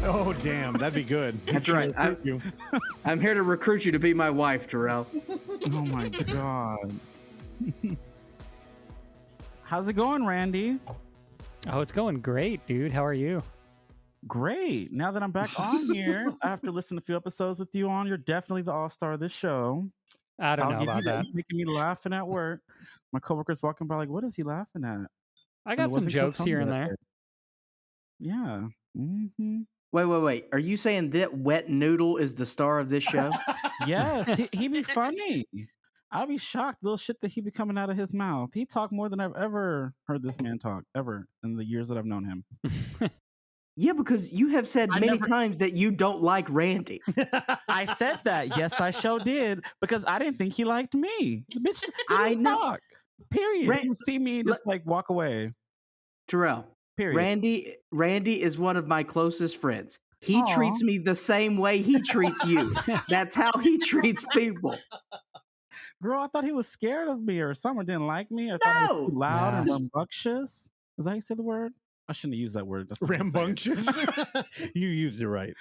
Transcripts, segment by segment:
Oh, damn. That'd be good. That's right. I'm here to recruit you to be my wife, Terrell. Oh my God. How's it going, Randy? Oh, it's going great, dude. How are you? Great. Now that I'm back on here, I have to listen to a few episodes with you on. You're definitely the all-star of this show. I don't know give about you that. You're making me laughing at work. My coworkers walking by like, what is he laughing at? I got some jokes here and there. Yeah. Mm-hmm. Wait. Are you saying that wet noodle is the star of this show? Yes, he be funny. I'd be shocked, little shit that he be coming out of his mouth. He talk more than I've ever heard this man talk, ever, in the years that I've known him. Yeah, because you have said many times that you don't like Randy. I said that. Yes, I sure did. Because I didn't think he liked me. Bitch, I know. Talk. Period. You see me just like walk away. Terrell. Period. Randy is one of my closest friends. He treats me the same way he treats you. That's how he treats people. Girl, I thought he was scared of me or something, didn't like me. I thought he was too loud and rambunctious. Is that how you say the word? I shouldn't have used that word. That's rambunctious. You used it right.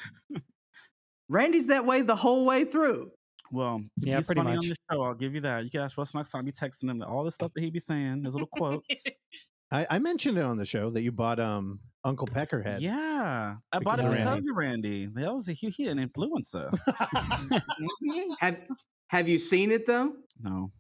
Randy's that way the whole way through. Well, yeah, he's pretty funny much. on the show. I'll give you that. You can ask Russ next time. Be texting him all the stuff that he be saying, his little quotes. I mentioned it on the show that you bought Uncle Peckerhead. Yeah, I bought it because of Randy. That was he an influencer. Have you seen it though? No.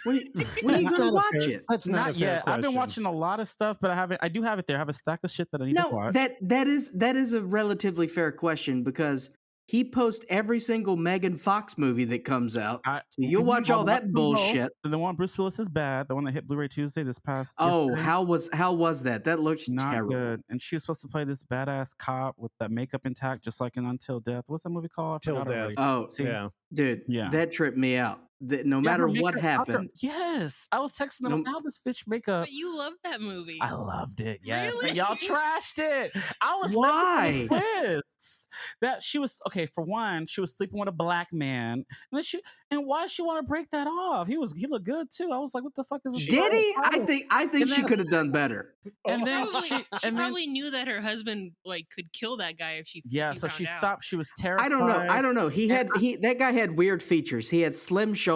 When are you gonna watch it? That's not yet. I've been watching a lot of stuff, but I do have it there. I have a stack of shit that I need to watch. That is a relatively fair question because he posts every single Megan Fox movie that comes out. So you'll watch all that bullshit. The one Bruce Willis is bad. The one that hit Bluray Tuesday this past. Oh, how was that? That looks not terrible. Good. And she was supposed to play this badass cop with that makeup intact, just like in Until Death. What's that movie called? Till Death. Oh, yeah, dude. Yeah, that tripped me out. No matter what happened. Yes, I was texting them. How this bitch makeup? But you loved that movie. I loved it. Yes, really? and y'all trashed it. I was why twists that she was okay. For one, she was sleeping with a black man, and why she want to break that off? He looked good too. I was like, what the fuck is this? Did he? I think she could have done better. And then she probably knew that her husband could kill that guy if she. Yeah, so she stopped. She was terrified. I don't know. That guy had weird features. He had slim shoulders.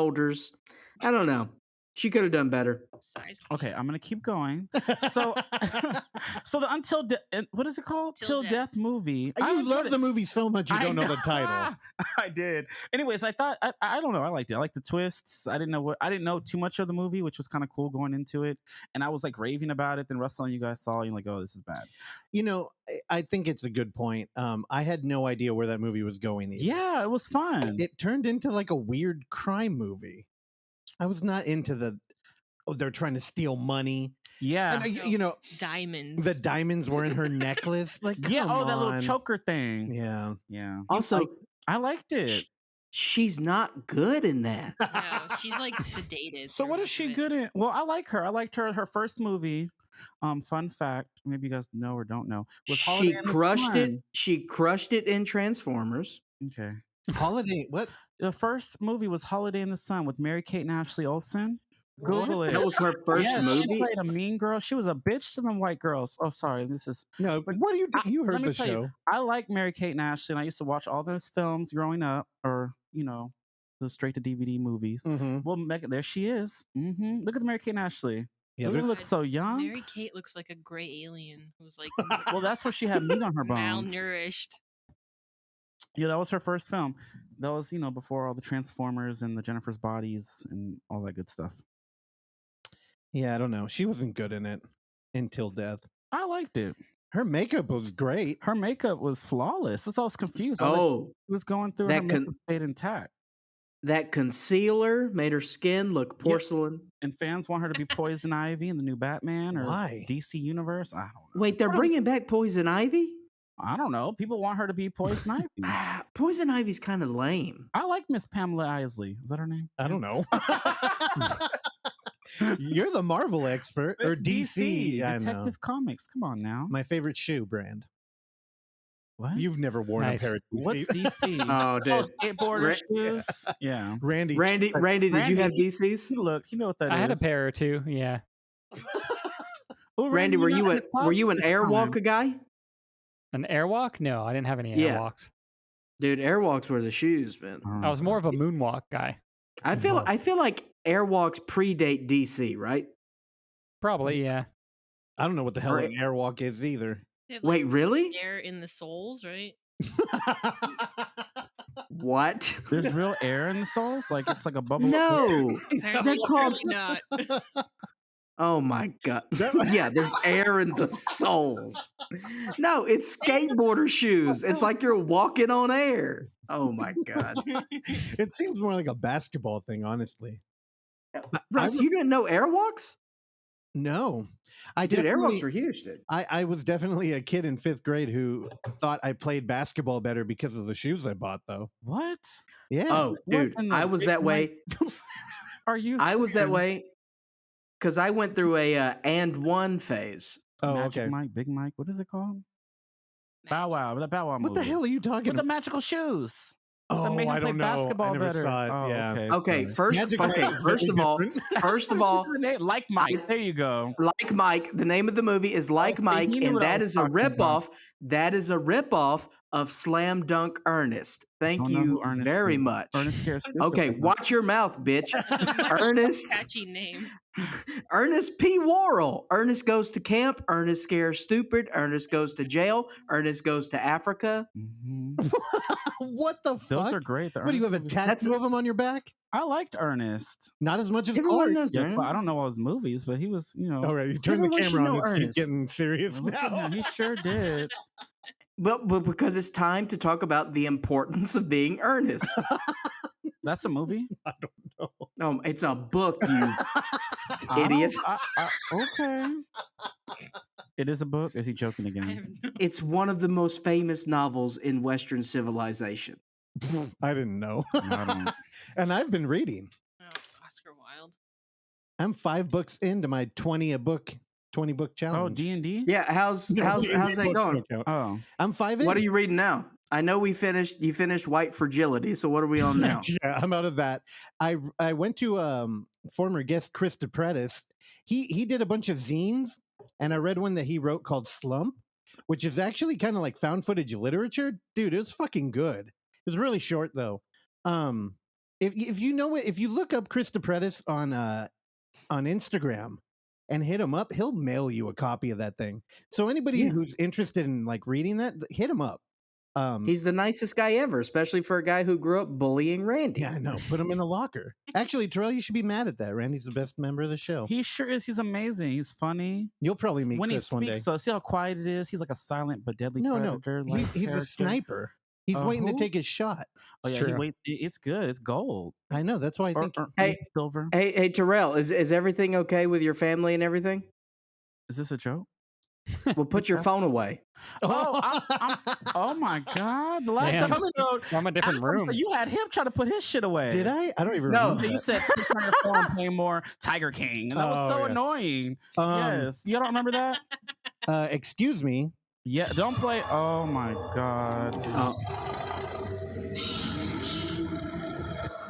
I don't know. She could have done better. Okay, I'm gonna keep going. So, so the Until what is it called? Till Death movie. You love the movie so much you don't know the title. I did. Anyways, I thought I don't know. I liked it. I liked the twists. I didn't know too much of the movie, which was kind of cool going into it. And I was like raving about it. Then Russell and you guys saw, you're like, oh, this is bad. You know, I think it's a good point. I had no idea where that movie was going either. Yeah, it was fun. It turned into like a weird crime movie. I was not into they're trying to steal money. Yeah. And, diamonds. The diamonds were in her necklace. Like, yeah. Oh, that little choker thing. Yeah. Yeah. Also, I liked it. She's not good in that. No, she's like sedated. So what is she good in? Well, I like her. I liked her first movie. Fun fact, maybe you guys know or don't know. She crushed it. She crushed it in Transformers. Okay. Holiday, what? The first movie was Holiday in the Sun with Mary-Kate and Ashley Olsen. Google it. That was her first movie? She played a mean girl. She was a bitch to them white girls. Oh, sorry. This is... No, but what do you heard the show. I like Mary-Kate and Ashley, and I used to watch all those films growing up, or, the straight-to-DVD movies. Mm-hmm. Well, there she is. Mm-hmm. Look at Mary-Kate and Ashley. Yeah, they look so young. Mary-Kate looks like a gray alien who's like... Well, that's where she had meat on her bones. Malnourished. Yeah, that was her first film. That was, before all the Transformers and the Jennifer's Bodies and all that good stuff. Yeah, I don't know. She wasn't good in it until Death. I liked it. Her makeup was great. Her makeup was flawless. That's all I was confused. Oh. It was going through her makeup stayed intact. That concealer made her skin look porcelain. Yeah. And fans want her to be Poison Ivy in the new Batman or DC Universe. I don't know. Wait, they're bringing back Poison Ivy? I don't know. People want her to be Poison Ivy. Poison Ivy's kind of lame. I like Miss Pamela Isley. Is that her name? I don't know. You're the Marvel expert. Or DC. Detective Comics. Come on now. My favorite shoe brand. What? You've never worn a pair of DC. What's DC? Oh, dude. Skateboarder shoes? Yeah. Randy, did you have DCs? Look, you know what that is. I had a pair or two, yeah. Randy, were you an Airwalker guy? An airwalk? No, I didn't have any Yeah. airwalks. Dude, airwalks were the shoes, man. I was more of a moonwalk guy. I feel like airwalks predate DC, right? Probably, yeah. I don't know what the hell Right. an airwalk is either. They have, Wait, really? air in the soles, right? What? There's real air in the souls? Like it's like a bubble? No. Apparently, called- apparently not. Oh my god. Yeah, there's air in the soles. No, it's skateboarder shoes. It's like you're walking on air. Oh my god. It seems more like a basketball thing, honestly. Russ, you didn't know airwalks? No, I Dude, definitely. airwalks were huge, dude. I was definitely a kid in 5th grade who thought I played basketball better because of the shoes I bought, though. What? Yeah. Oh, dude, in the I was big that way. Are you? I was that serious? way because I went through a and one phase. Oh, Magic okay. Mike, Big Mike. What is it called? Bow Wow. The Bow Wow movie. What the hell are you talking With the about? magical shoes. Oh, made him I play don't know. I basketball never better. saw it. Oh, Yeah. Okay, sorry. first Magic of Mike is very all, different. Like Mike. There you go. Like Mike, the name of the movie is Like see, Mike, he knew and what I that was is a talking about. ripoff. That is a ripoff of Slam Dunk Ernest. Thank Don't know you who Ernest very is. much. Ernest scares stupid. Okay, watch your mouth, bitch. Ernest. Catchy name. Ernest P. Worrell. Ernest goes to camp. Ernest scares stupid. Ernest goes to jail. Ernest goes to Africa. Mhm. What the fuck? Those are great. The What do you have, a Ernest movies. tattoo of him on your back? I liked Ernest. Not as much as Everyone Clark. knows Yeah, Ernest. well, I don't know all his movies, but he was, you know. All right, you turn the Everyone should camera know on. He's Ernest. getting serious Look at now. him, he sure did. But because it's time to talk about the importance of being earnest. That's a movie. It's a book, you I don't- idiot. Okay. It is a book. Is he joking I again? have no. It's one of the most famous novels in Western civilization. I didn't know. No, I don't. And I've been reading. Oh, Oscar Wilde. I'm 5 books into my 20 book Oh, challenge. D&D. Yeah, how's No, that books going? don't count. Oh, I'm 5 in. What are you reading now? I know you finished White Fragility, so what are we on now? Yeah, I'm out of that. I went to former guest Chris DePrettis. He did a bunch of zines, and I read one that he wrote called Slump, which is actually kind of like found footage literature. Dude, it was fucking good. It was really short though. If you know it, if you look up Chris DePrettis on Instagram and hit him up, he'll mail you a copy of that thing. So anybody Yeah. who's interested in like reading that, hit him up. He's the nicest guy ever, especially for a guy who grew up bullying Randy. Yeah, I know. Put him in a locker. Actually, Terrell, you should be mad at that. Randy's the best member of the show. he sure is. He's amazing. He's funny. You'll probably meet When he Chris one day. speaks, though, see how quiet it is. He's like a silent but deadly No, predator. no. like He's a character. sniper. He's waiting to who? take his shot. Oh It's yeah, true. it's good. It's gold. I know. That's why I think. Hey. silver. Hey, Terrell, is everything okay with your family and everything? Is this a joke? Well, put your phone away. Oh my god! The last Damn. episode, I'm a different Alex, room. you had him try to put his shit away. Did I? I don't even No. remember. You that. said "Put on your phone, pay more, Tiger King," and that was Oh, so yeah. annoying. Um, Yes, you don't remember that? Excuse me. Yeah, don't play. Oh my god!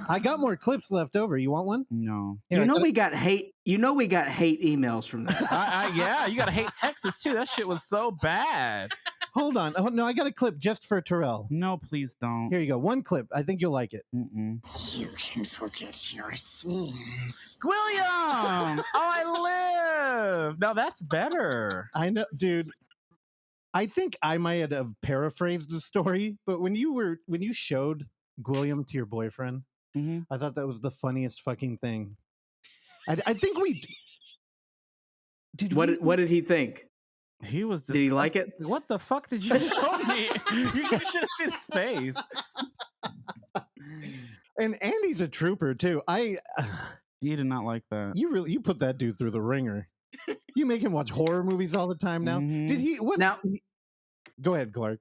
I got more clips left over. You want one? No. Here, I got- we got hate. You know we got hate emails from that. Yeah, you gotta hate Texas too. That shit was so bad. Hold on. Oh, no, I got a clip just for Terrell. No, please don't. Here you go. One clip. I think you'll like it. Mm-mm. You can forget your sins. Gwilliam! Oh, I live. No, that's better. I know, dude. I think I might have paraphrased the story, but when you showed Gwilliam to your boyfriend, Mhm. I thought that was the funniest fucking thing. I think we did. What did he think? He was. Did he like it? What the fuck did you show me? You should have seen his face. And Andy's a trooper too. He did not like that. You put that dude through the ringer. You make him watch horror movies all the time now. Mhm. Did he? What? Now- Go ahead, Clark.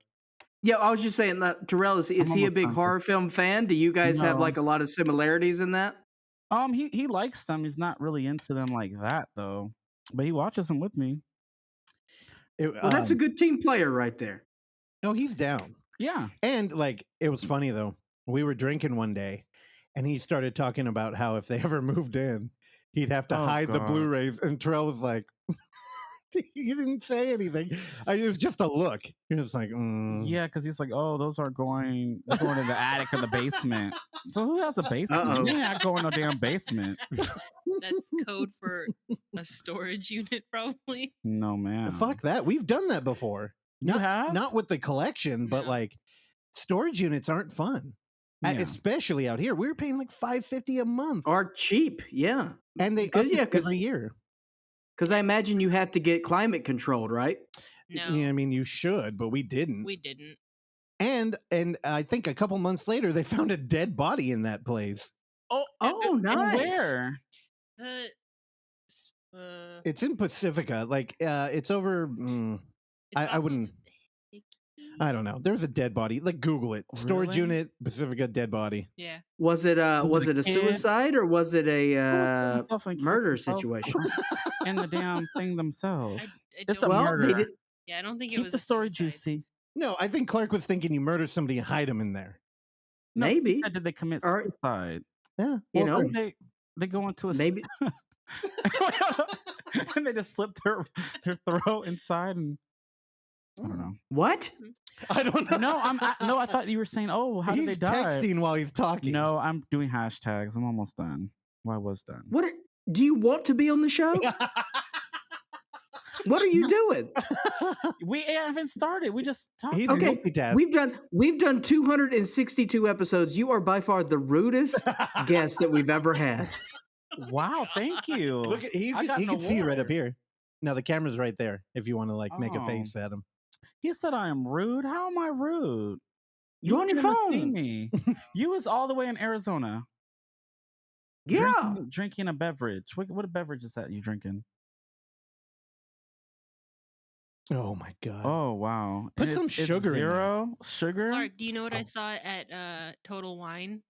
Yeah, I was just saying that Terrell is he a almost big done. horror film fan? Do you guys have No. like a lot of similarities in that? He likes them. He's not really into them like that though. But he watches them with me. Well, that's a good team player right there. No, he's down. Yeah. And like, it was funny though. We were drinking one day, and he started talking about how if they ever moved in, he'd have to Oh, hide the God. Blu-rays. And Terrell was like, You didn't say anything. It was just a look. You're just like, Yeah, because he's like, oh, those are going in the attic or the basement. So who has a basement? Uh-oh. You're not going no damn basement. That's code for a storage unit, probably. No, man. Fuck that. We've done that before. You have? Not with the collection, but No. like storage units aren't fun. Yeah. Especially out here. We were paying like $5.50 a month. Are cheap, yeah. And they Because up it 'cause every year. I imagine you have to get climate controlled, right? No, Yeah, I mean you should, but we didn't. we didn't. And I think a couple months later they found a dead body in that place. Oh, And nice. where? The It's in Pacifica. Like it's over I wouldn't I don't know. There's a dead body. Like Google it. Storage Really? unit, Pacifica dead body. Yeah. Was it Was it a a kid? suicide or was it a Himself and killed murder himself situation? in the damn thing I themselves. It's don't a Well, murder. they did. Yeah, I don't think it Keep was the a story suicide. juicy. No, I think Clark was thinking you murder somebody and hide him in there. No, Maybe. did they commit Or- suicide? Yeah. You well, know, They go into a maybe. and they just slit their throat inside and I don't know. What? I don't know. No, I thought you were saying, oh, how did they He's die? texting while he's talking. No, I'm doing hashtags. I'm almost done. Well, I was done. What? Do you want to be on the show? What are you doing? We haven't started. We just talked. He's Okay, multitasking. we've done 262 episodes. You are by far the rudest guest that we've ever had. Wow, thank you. Look at he I got can an see right up award. here. Now the camera's right there if you want to like make a Oh. face at him. He said I am rude. How am I rude? You're on your didn't even see phone. me. You was all the way in Arizona. Yeah. Drinking a beverage. What beverage is that you drinking? Oh my god. Oh wow. Put And some it's sugar in there. zero sugar. Clark, do you know what I saw at Total Wine?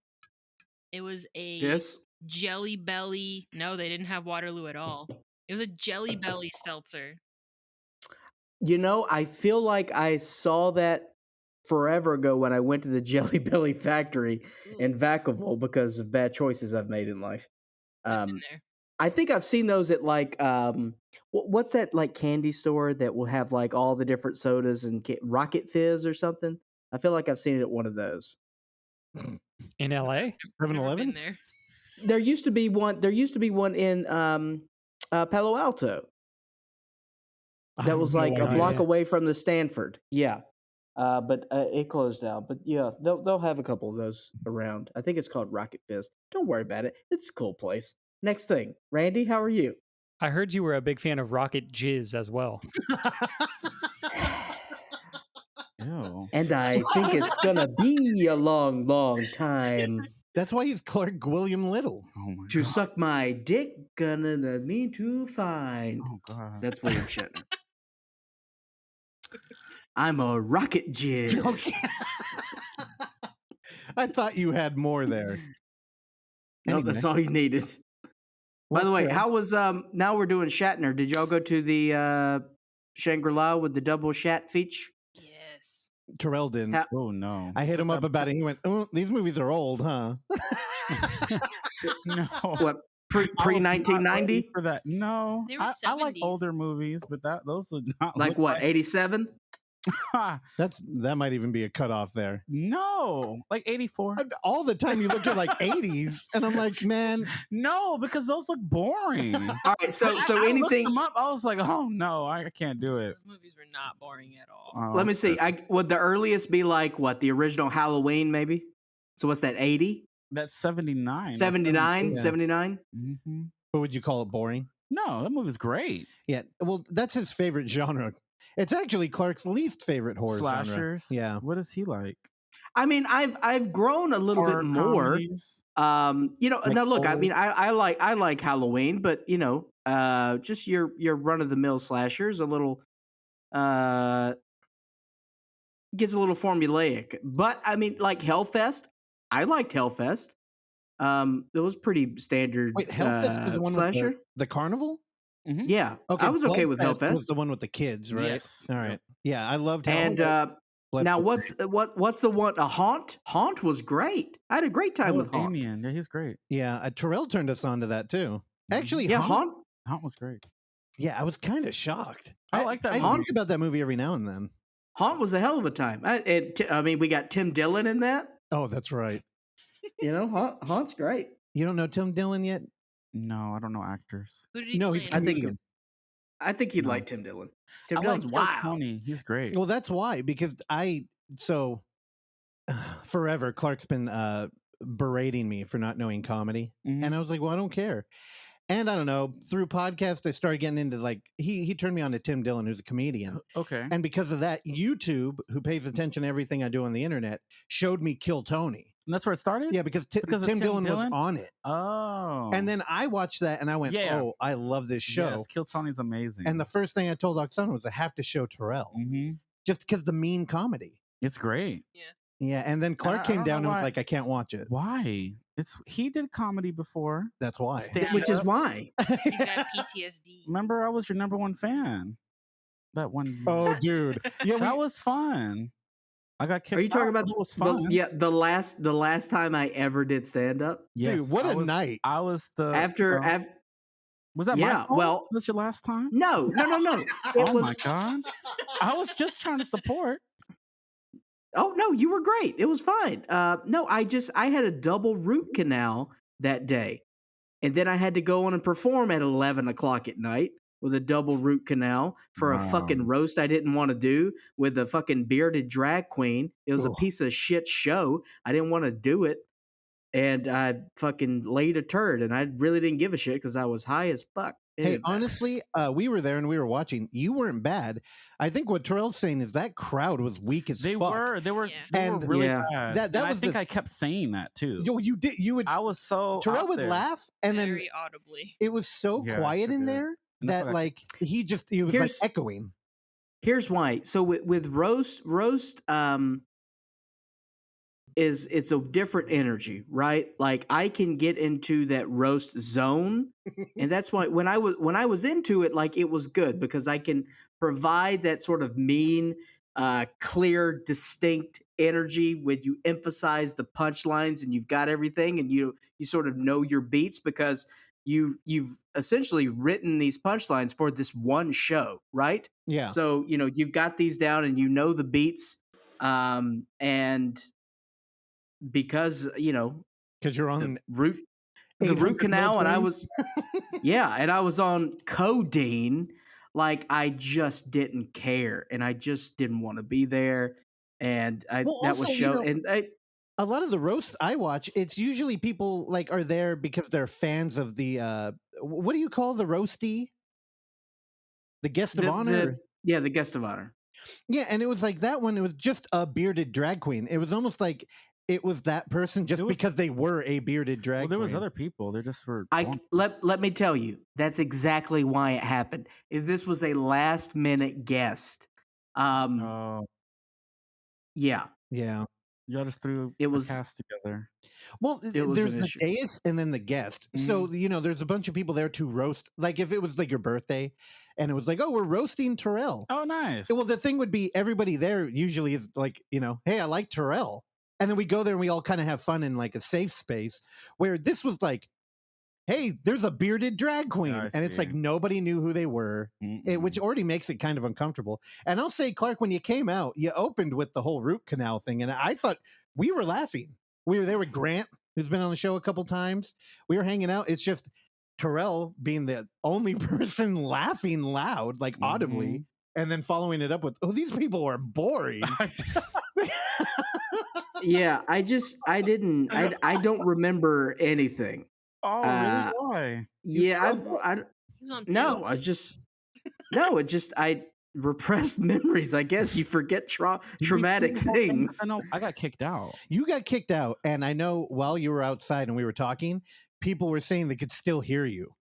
It was a Yes. Jelly Belly. No, they didn't have Waterloo at all. It was a Jelly Belly seltzer. You know, I feel like I saw that forever ago when I went to the Jelly Belly factory in Vacaville because of bad choices I've made in life. I've been there. I think I've seen those at like what's that like candy store that will have like all the different sodas and Rocket Fizz or something. I feel like I've seen it at one of those. In LA? 7-Eleven? Been there. There used to be one. There used to be one in Palo Alto I that have was no like a idea. block away from the Stanford. Yeah, but it closed down. But yeah, they'll have a couple of those around. I think it's called Rocket Fizz. Don't worry about it. It's a cool place. Next thing, Randy, how are you? I heard you were a big fan of Rocket Jizz as well. Ew. And I think it's gonna be a long, long time That's why he's Clark Gwilliam Little. Oh my to god. suck my dick. Gonna let me to find. Oh god. That's William Shatner. I'm a rocket jizz. Okay. I thought you had more there. No, Anyway. that's all he needed. By the way, how was now we're doing Shatner. Did y'all go to the Shangri-La with the double Shat feature? Yes. Terrell didn't. Ha- Oh no. I hit him up about it. He went, "Oh, these movies are old, huh?" No. What pre I was not 1990? ready for that. No. They were I like 70s. older movies, but those would not Like look what? 87? That might even be a cutoff there. No, like 84. All the time you look at like 80s, and I'm like, man, No, because those look boring. All right, so I looked anything. them up. I was like, oh no, I can't do it. Those movies were not boring at all. Oh, Let me see. Would the earliest be like what? The original Halloween, maybe? So what's that, 80? That's 79. 79? yeah. 79? Mm-hmm. what would you call it? Boring? No, that movie's great. Yeah. Well, that's his favorite genre. It's actually Clark's least favorite horror genre. Slashers. Yeah. What is he like? I mean, I've grown a little Horror bit more. comedies? You know, Like now look, I old- mean, I like Halloween, but you know, just your run of the mill slashers, a little gets a little formulaic. But I mean, like Hellfest, I liked Hellfest. It was pretty standard. Wait, Hellfest is the one slasher. with the carnival? Yeah, Okay, I was okay with Bloodfest was Hellfest. the one with the kids, right? Yes. All right. Yeah, I loved And Hellfest. now Bloodfest. what's the one? A Haunt? Haunt was great. I had a great time Oh, with Haunt. Damien. Yeah, he's great. Yeah, Terrell turned us on to that too. Actually, Yeah, Haunt, Haunt. Haunt was great. Yeah, I was kind of shocked. I like that I movie. think about that movie every now and then. Haunt was a hell of a time. I mean, we got Tim Dillon in that. Oh, that's right. You know, Haunt's great. You don't know Tim Dillon yet? No, I don't know actors. Who did he No, play he's in? I think comedian. I think you'd No. like Tim Dillon. Tim I Dillon's like wild. Tony. He's great. Well, that's why, because forever Clark's been berating me for not knowing comedy. Mhm. And I was like, well, I don't care. And I don't know, through podcasts, I started getting into like, he turned me on to Tim Dillon, who's a comedian. Okay. And because of that, YouTube, who pays attention to everything I do on the internet, showed me Kill Tony. And that's where it started? Yeah, because, Because of Tim Tim Dillon was Dillon? on it. Oh. And then I watched that and I went, Yeah. oh, I love this show. Yes, Kill Tony's amazing. And the first thing I told Oksana was I have to show Terrell, hmm just because the mean comedy. It's great. Yeah, and then Clark I came don't down know and was why- like, I can't watch it. Why? He did comedy before. That's why. Stand Which is up. why. He's got PTSD. Remember, I was your number one fan. That one. year. Oh, dude. Yeah, that was fun. I got kicked. Are you talking out, about but it was fun? the last time I ever did stand up? Yes, dude, what I a was- night. I was the After Was that yeah, my fault? well- was your last time? no. It Oh was my god! I was just trying to support. Oh no, you were great. It was fine. No, I had a double root canal that day, and then I had to go on and perform at 11 o'clock at night with a double root canal for a fucking Wow. roast I didn't want to do with a fucking bearded drag queen. It was a Ugh. piece of shit show. I didn't want to do it, and I fucking laid a turd, and I really didn't give a shit because I was high as fuck. It Hey, didn't matter. honestly, we were there and we were watching. You weren't bad. I think what Terrell's saying is that crowd was weak as They fuck. were. They were. Yeah. They were And- really Yeah. bad. That And I was think the- I kept saying that too. Yo, you did. You would. I was so. Terrell out would there. laugh, and then Very audibly. it was so Yeah, quiet sure in did. there And that's that what I- like he was Here's- like echoing. Here's why. So with roast is it's a different energy, right? Like I can get into that roast zone, and that's why when I was into it, like it was good because I can provide that sort of mean, clear, distinct energy when you emphasize the punchlines and you've got everything and you sort of know your beats because you've essentially written these punchlines for this one show, right? Yeah. So, you've got these down and you know the beats. And because, Because you're the on root 800 canal and I meds was, yeah, and I was on codeine, like I just didn't care and I just didn't want to be there. And Well, that was also, show. And a lot of the roasts I watch, it's usually people like are there because they're fans of the what do you call the roasty? The guest of honor. yeah, the guest of honor. Yeah, and it was like that one. It was just a bearded drag queen. It was almost like it was that person just There was- because they were a bearded drag Well, there was queen. other people. They just were. Let me tell you, that's exactly why it happened. If this was a last minute guest, Oh, yeah, Yeah. y'all just threw It a was- cast together. Well, It was there's an the issue. dais and then the guest. So, there's a bunch of people there to roast. Like if it was like your birthday and it was like, oh, we're roasting Terrell. Oh, nice. Well, the thing would be everybody there usually is like, hey, I like Terrell. And then we go there and we all kind of have fun in like a safe space where this was like, hey, there's a bearded drag queen. I And it's like see. nobody knew who they were, which already makes it kind of uncomfortable. And I'll say, Clark, when you came out, you opened with the whole root canal thing. And I thought we were laughing. We were there with Grant, who's been on the show a couple times. We were hanging out. It's just Terrell being the only person laughing loud, like audibly, and then following it up with, oh, these people are boring. yeah. I don't remember anything. Oh, Uh, really? Why? Yeah, He was on no, pills. I repressed memories. I guess you forget traumatic things. I know. I got kicked out. You got kicked out. And I know while you were outside and we were talking, people were saying they could still hear you.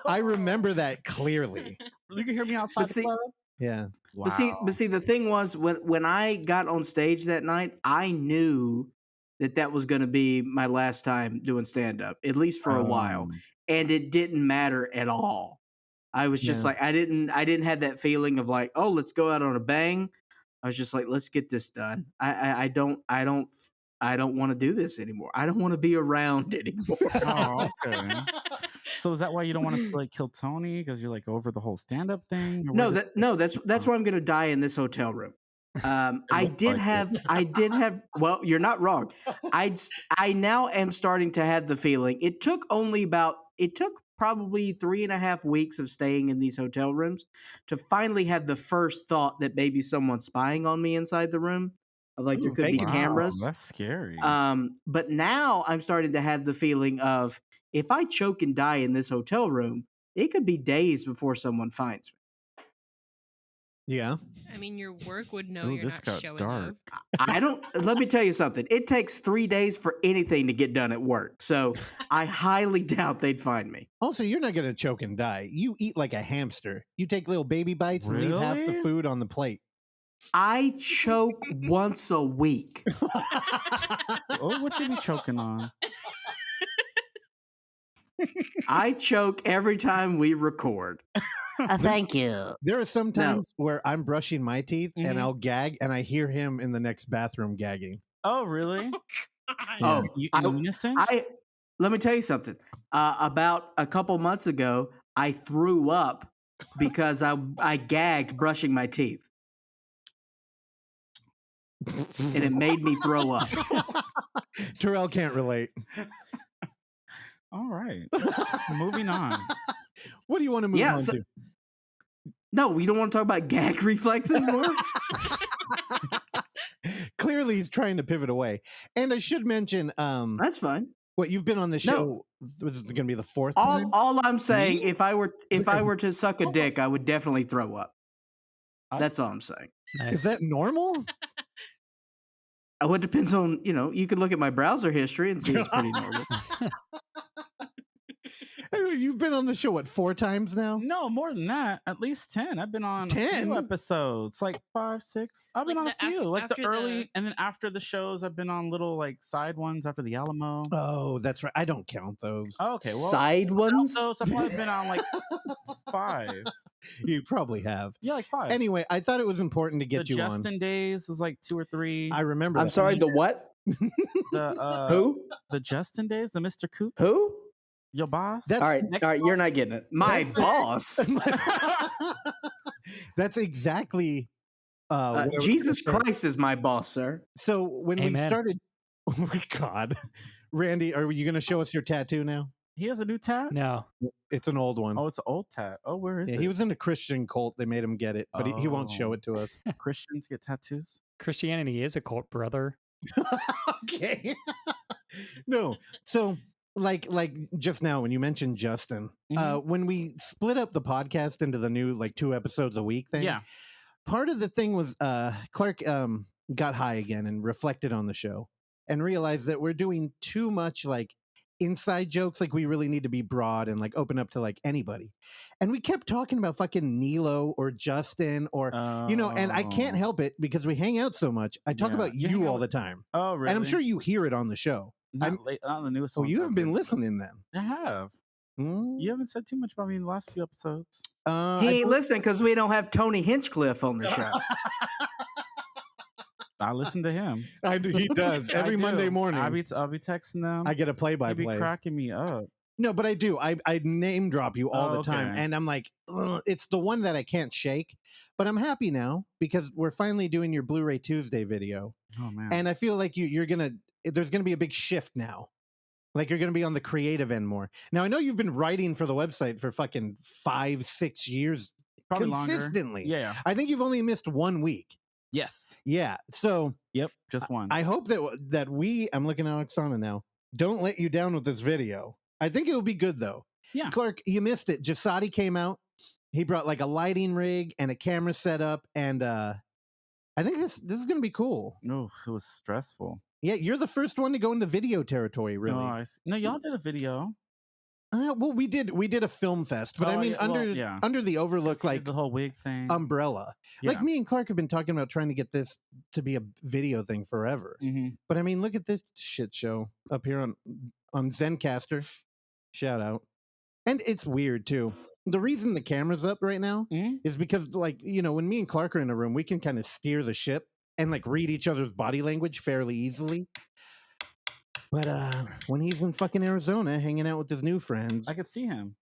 I remember that clearly. You can hear me outside But the see- club. Yeah. Wow. But see, the thing was when I got on stage that night, I knew that was going to be my last time doing stand up, at least for a while, and it didn't matter at all. I was just Yeah. like, I didn't have that feeling of like, oh, let's go out on a bang. I was just like, let's get this done. I don't want to do this anymore. I don't want to be around anymore. Oh, okay. So is that why you don't want to like kill Tony because you're like over the whole stand-up thing? Or No, where's it- that's why I'm gonna die in this hotel room. I looks did like have I did have well, you're not wrong. I now am starting to have the feeling it took probably 3.5 weeks of staying in these hotel rooms to finally have the first thought that maybe someone's spying on me inside the room. Of like there Ooh, could be vacant Wow, cameras. that's scary. But now I'm starting to have the feeling of if I choke and die in this hotel room, it could be days before someone finds me. Yeah. I mean, your work would know Ooh, you're this not got showing dark. up. I don't. Let me tell you something. It takes 3 days for anything to get done at work, so I highly doubt they'd find me. Also, you're not gonna choke and die. You eat like a hamster. You take little baby bites and leave half the Really? food on the plate. I choke once a week. Oh, what you be choking on? I choke every time we record. Thank you. There are some times where I'm brushing my teeth and Mhm. I'll gag, and I hear him in the next bathroom gagging. Oh, really? Oh, You I- innocent? Let me tell you something. About a couple months ago, I threw up because I gagged brushing my teeth, and it made me throw up. Terrell can't relate. All right. Moving on. What do you want to move Yeah, on so- to? No, we don't want to talk about gag reflexes more. Clearly, he's trying to pivot away. And I should mention, That's fine. what you've been on the No. show. This is going to be the fourth time. All I'm saying, Me? if I were to suck a dick, I would definitely throw up. I- That's all I'm saying. Nice. Is that normal? Well, it depends on you can look at my browser history and see it's pretty normal. Anyway, you've been on the show, what, 4 times now? No, more than that. At least 10. I've been on a 10? few episodes, like 5, 6. I've been Like on a the af- few, like the after early, the- and then after the shows, I've been on little like side ones after the Alamo. Oh, that's right. I don't count those. Okay, well, Side ones. so I've probably been on like 5. You probably have. Yeah, like 5. Anyway, I thought it was important to the get you on. Justin days was like 2 or 3. I remember I'm that. sorry. The what? The Who? the Justin days, the Mr. Coop, Who? your boss. That's- All right. next All right. You're not getting it. My That's- boss. That's exactly what I was Jesus gonna say. Christ is my boss, sir. So when we Amen. started, oh my God, Randy, are you going to show us your tattoo now? He has a new tat. No. It's an old one. Oh, it's an old tat. Oh, where is Yeah, it? he was in a Christian cult. They made him get it, but he won't show Oh. it to us. Christians get tattoos. Christianity is a cult, brother. Okay. No. So like just now when you mentioned Justin, when we split up the podcast into the new like 2 episodes a week thing, Yeah. part of the thing was Clark got high again and reflected on the show and realized that we're doing too much like inside jokes. Like we really need to be broad and like open up to like anybody. And we kept talking about fucking Nilo or Justin or and I can't Oh. help it because we hang out so much. I talk Yeah. about You hang you out all with- the time. Oh, really? And I'm sure you hear it on the show. Not the newest. Oh, ones you I've have been heard, but- listening then. I have. Mm, You haven't said too much about me in the last few episodes. He I ain't believe- listening because we don't have Tony Hinchcliffe on the show. I listen to him He does I every do. Monday morning. I'll be texting them. I get a He'd be play-by-play. cracking me up. No, but I do. I name drop you all Oh, the time, okay. and I'm like, "Ugh," it's the one that I can't shake. But I'm happy now because we're finally doing your Bluray Tuesday video, Oh man. and I feel like there's gonna be a big shift now. Like you're gonna be on the creative end more. Now I know you've been writing for the website for fucking 5-6 years Probably consistently. longer. Yeah. I think you've only missed 1 week. Yes. Yeah, so Yep. Just one. I hope that I'm looking at Oksana now. Don't let you down with this video. I think it'll be good though. Yeah. Clark, you missed it. Jasadi came out. He brought like a lighting rig and a camera setup, and I think this is gonna be cool. No, it was stressful. Yeah, you're the first one to go into video territory, really. No, y'all did a video. Well, we did a film fest, but I Oh, mean yeah, well, under yeah. under the Overlook You did like the whole wig thing. umbrella. Yeah. Like me and Clark have been talking about trying to get this to be a video thing forever. Mhm. But I mean, look at this shit show up here on Zencaster. Shout out. And it's weird too. The reason the camera's up right now Mhm. is because, like, when me and Clark are in a room, we can kind of steer the ship and like read each other's body language fairly easily. But when he's in fucking Arizona hanging out with his new friends, I could see him.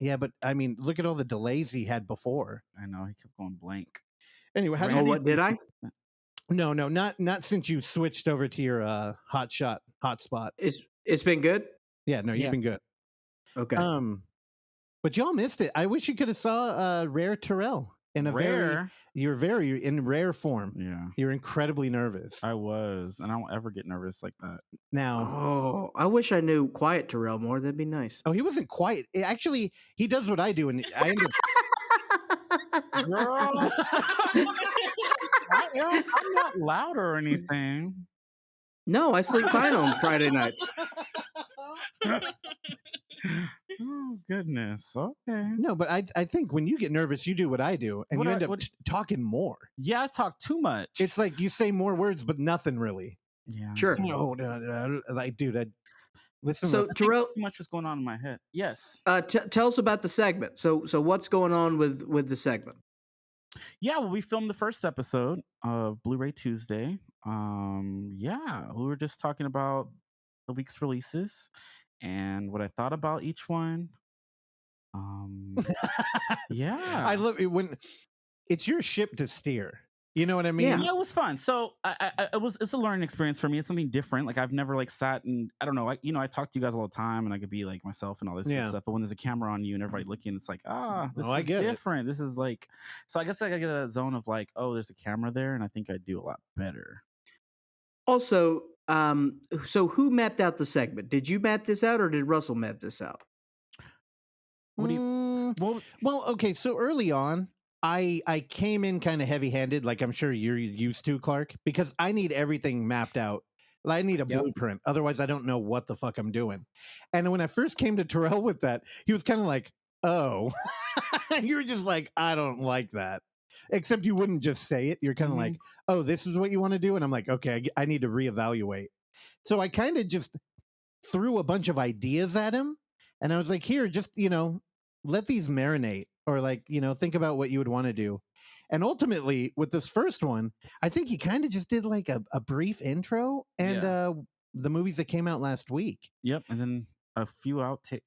yeah, but I mean, look at all the delays he had before. I know he kept going blank. Anyway, how Oh, what did I? No, not since you switched over to your hotspot. It's been good. Yeah, no, you've Yeah. been good. Okay. But y'all missed it. I wish you could have saw rare Terrell in a Rare. You're very in rare form. Yeah, You're incredibly nervous I was, and I won't ever get nervous like that. now. Oh, I wish I knew Quiet Terrell more. That'd be nice. Oh, he wasn't quiet. Actually, he does what I do, and I end up. Girl, I'm not loud or anything. No, I sleep fine on Friday nights. Oh goodness. Okay. No, but I think when you get nervous, you do what I do, and What you I- end up what- talking more. Yeah, I talk too much. It's like you say more words, but nothing really. yeah. Sure. No, like, dude, listen. So look, Terrell, Too much was going on in my head. Yes. tell us about the segment. So what's going on with the segment? Yeah, well, we filmed the first episode of Bluray Tuesday. Yeah, we were just talking about the week's releases and what I thought about each one. Yeah, I love it when it's your ship to steer. You know what I mean? Yeah. Yeah, it was fun. So it's a learning experience for me. It's something different. Like I've never like sat and I don't know. I talk to you guys all the time, and I could be like myself and all this good Yeah. stuff. But when there's a camera on you and everybody looking, it's like this I is get it. different. This is like, so I guess I gotta get that zone of like, oh, there's a camera there, and I think I do a lot better. Also, so who mapped out the segment? Did you map this out, or did Russell map this out? What do you? Well, okay. So early on, I came in kind of heavy-handed, like I'm sure you're used to, Clark, because I need everything mapped out. I need a Yep. blueprint. Otherwise, I don't know what the fuck I'm doing. And when I first came to Terrell with that, he was kind of like, "Oh," and you were just like, "I don't like that." Except you wouldn't just say it. You're kind of Mhm. like, "Oh, this is what you want to do," and I'm like, "Okay, I need to reevaluate." So I kind of just threw a bunch of ideas at him, and I was like, "Here, just let these marinate, or like think about what you would want to do." And ultimately, with this first one, I think he kind of just did like a brief intro and the movies that came out last week. Yep, and then a few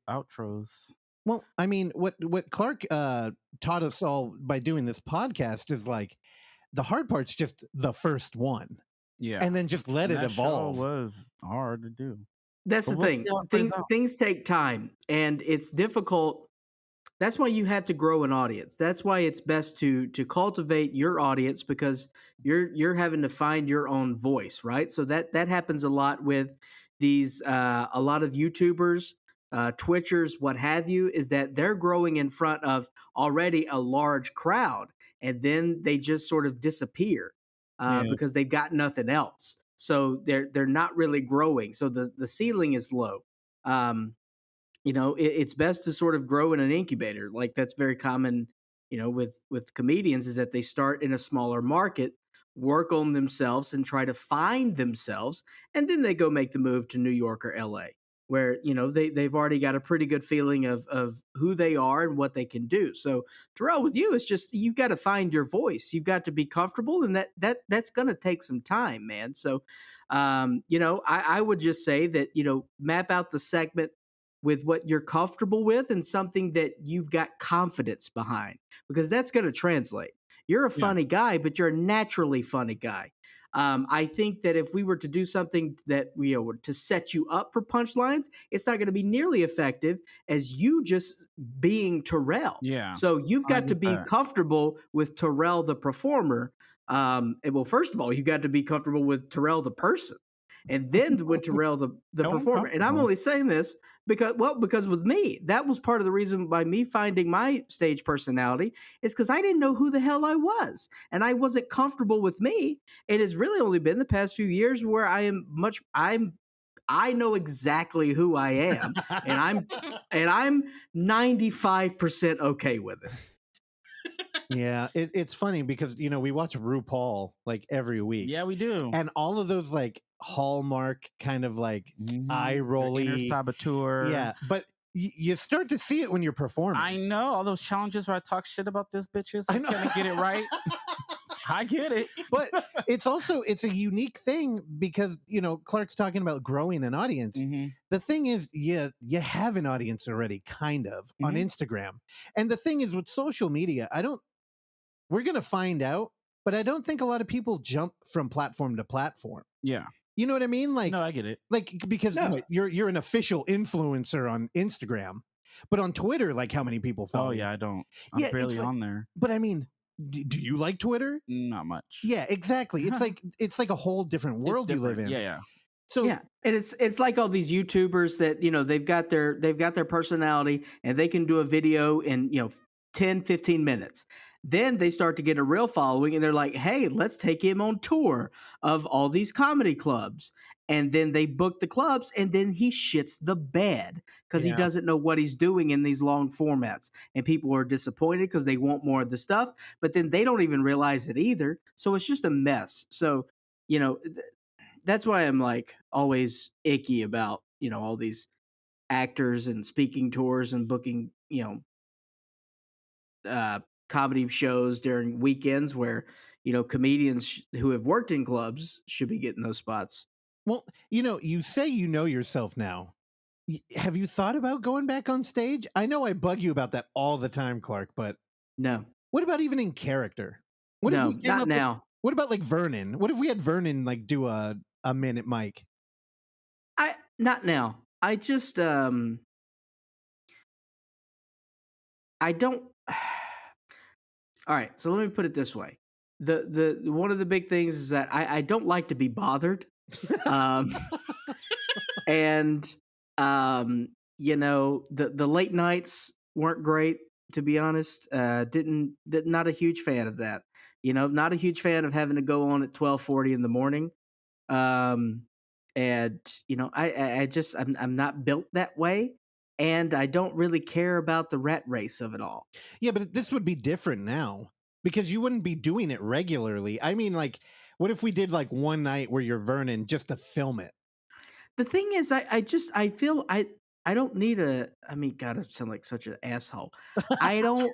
outros. Well, I mean, what Clark taught us all by doing this podcast is like the hard part's just the first one, Yeah, and then just let And it that show evolve. was hard to do. That's But the we'll thing. see how it plays out. Things take time, and it's difficult. That's why you have to grow an audience. That's why it's best to cultivate your audience, because you're having to find your own voice, right? So that happens a lot with these a lot of YouTubers, Twitchers, what have you, is that they're growing in front of already a large crowd, and then they just sort of disappear Yeah. because they've got nothing else. So they're not really growing. So the ceiling is low. It's best to sort of grow in an incubator. Like that's very common, with comedians, is that they start in a smaller market, work on themselves and try to find themselves, and then they go make the move to New York or LA, where, they've already got a pretty good feeling of who they are and what they can do. So Terrell, with you, it's just, you've got to find your voice. You've got to be comfortable, and that's going to take some time, man. So, I would just say that, map out the segment with what you're comfortable with and something that you've got confidence behind, because that's going to translate. You're a funny guy, but you're a naturally funny guy. I think that if we were to do something that to set you up for punchlines, it's not going to be nearly effective as you just being Terrell. Yeah. So you've I got to get be that. comfortable with Terrell the performer. Well, first of all, you got to be comfortable with Terrell the person, and then with Terrell the No, I'm performer. And I'm comfortable. only saying this because with me, that was part of the reason by me finding my stage personality, is because I didn't know who the hell I was, and I wasn't comfortable with me. It has really only been the past few years where I know exactly who I am, and I'm 95% okay with it. Yeah, it's funny because we watch RuPaul like every week. Yeah, we do. And all of those like Hallmark kind of like Mhm. eye The rolly, inner saboteur. yeah. But you start to see it when you're performing. I know all those challenges where I talk shit about this bitches. I I know. can't get it right. I get it. But it's a unique thing because, Clark's talking about growing an audience. Mhm. The thing is, you have an audience already, kind of, on Mhm. Instagram. And the thing is with social media, we're going to find out, but I don't think a lot of people jump from platform to platform. Yeah. You know what I mean? Like, No, I get it. because No. what, you're an official influencer on Instagram, but on Twitter, like how many people follow Oh you? yeah, I don't. I'm Yeah, it's barely like- on there. But I mean, do you like Twitter? Not much. Yeah, exactly. It's like a whole different It's world you live in. different. Yeah. So Yeah, and it's like all these YouTubers that they've got their personality and they can do a video in 10, 15 minutes. Then they start to get a real following and they're like, hey, let's take him on tour of all these comedy clubs. And then they book the clubs and then he shits the bed because he Yeah. doesn't know what he's doing in these long formats. And people are disappointed because they want more of the stuff, but then they don't even realize it either. So it's just a mess. So, that's why I'm like always icky about, all these actors and speaking tours and booking, comedy shows during weekends where, comedians who have worked in clubs should be getting those spots. well, you say you know yourself now. Have you thought about going back on stage? I know I bug you about that all the time, Clark, but No, what about even in character? What if no, we came not up with- now. what about like Vernon? What if we had Vernon like do a minute mic? Not now. I just, I don't. All right, so let me put it this way: the one of the big things is that I don't like to be bothered, um, and the late nights weren't great, to be honest. Not a huge fan of that. Not a huge fan of having to go on at 12:40 in the morning. And I just I'm not built that way, and I don't really care about the rat race of it all. Yeah, but this would be different now because you wouldn't be doing it regularly. I mean, like, what if we did like one night where you're Vernon just to film it? The thing is, I feel I don't need a. I mean, God, I sound like such an asshole. I don't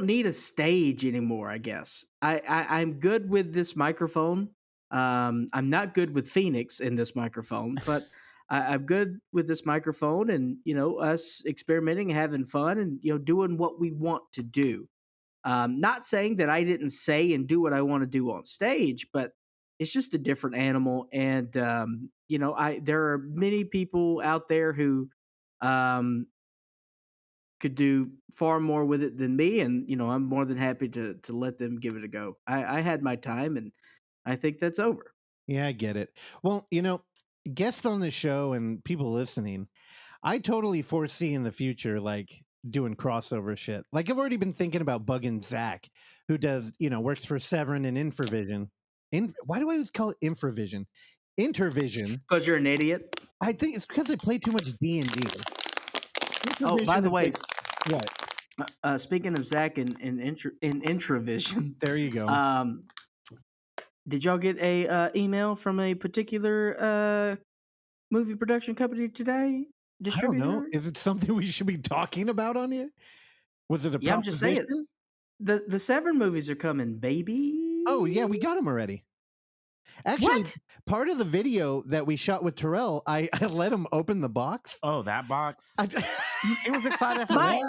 need a stage anymore. I guess I'm good with this microphone. I'm not good with Phoenix in this microphone, but I'm good with this microphone, and us experimenting, having fun, and doing what we want to do. Not saying that I didn't say and do what I want to do on stage, but it's just a different animal. And there are many people out there who um, could do far more with it than me, and I'm more than happy to let them give it a go. I had my time, and I think that's over. Yeah, I get it. Well, guests on the show and people listening, I totally foresee in the future like doing crossover shit. Like I've already been thinking about bugging Zach, who does, works for Severin and Infravision. Why do I always call it Infravision? Intervision. Because you're an idiot. I think it's because I play too much D&D. Oh, by the way, What? speaking of Zach in Intravision, There you go. did y'all get a email from a particular movie production company today? I don't Distributor? know. Is it something we should be talking about on here? Was it a Yeah, I'm just saying. proposition? The Severn movies are coming, baby. Oh, yeah, we got them already. Actually, What? part of the video that we shot with Terrell, I let him open the box. Oh, that box. I, It was excited for My-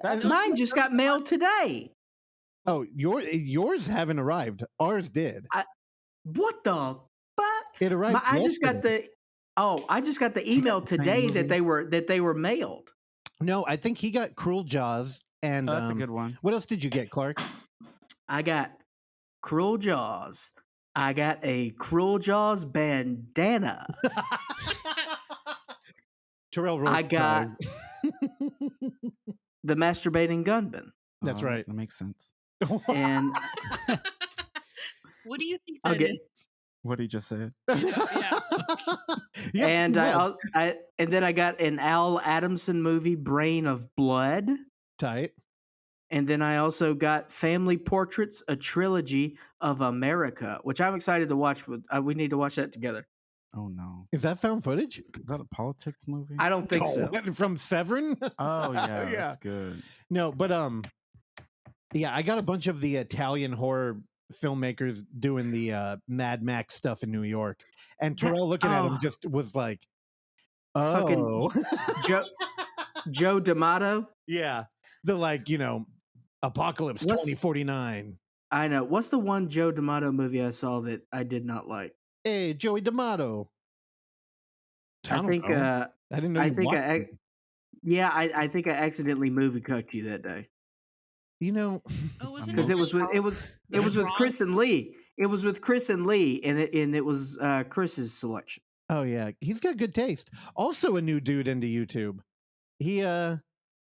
that. Mine just got mailed today. oh, yours haven't arrived. Ours did. What the fuck? It arrived. I just got yesterday. I just got the email the same today that movie? they were mailed. No, I think he got Cruel Jaws. And Oh, that's a good one. what else did you get, Clark? I got Cruel Jaws. I got a Cruel Jaws bandana. Terrell wrote. I got the masturbating gunman. That's Oh, right. That makes sense. And What do you think I'll that get- is? What he just said. Yeah. Yeah, and no. and then I got an Al Adamson movie, Brain of Blood. Tight. And then I also got Family Portraits, a trilogy of America, which I'm excited to watch. We need to watch that together. Oh no. Is that found footage? Is that a politics movie? I don't think so. From Severin? Oh yeah, Yeah. that's good. No, but Yeah, I got a bunch of the Italian horror filmmakers doing the Mad Max stuff in New York, and Terrell looking at him just was like, Fucking "Oh, Joe D'Amato. yeah." The Apocalypse What's- 2049. I know. What's the one Joe D'Amato movie I saw that I did not like? Hey, Joey D'Amato. I don't think. know. I didn't know. I you think. watched I it. think I accidentally movie cooked you that day Oh, wasn't because it was like- with Chris and Lee. It was with Chris and Lee, and it was Chris's selection. Oh yeah, he's got good taste. Also, a new dude into YouTube.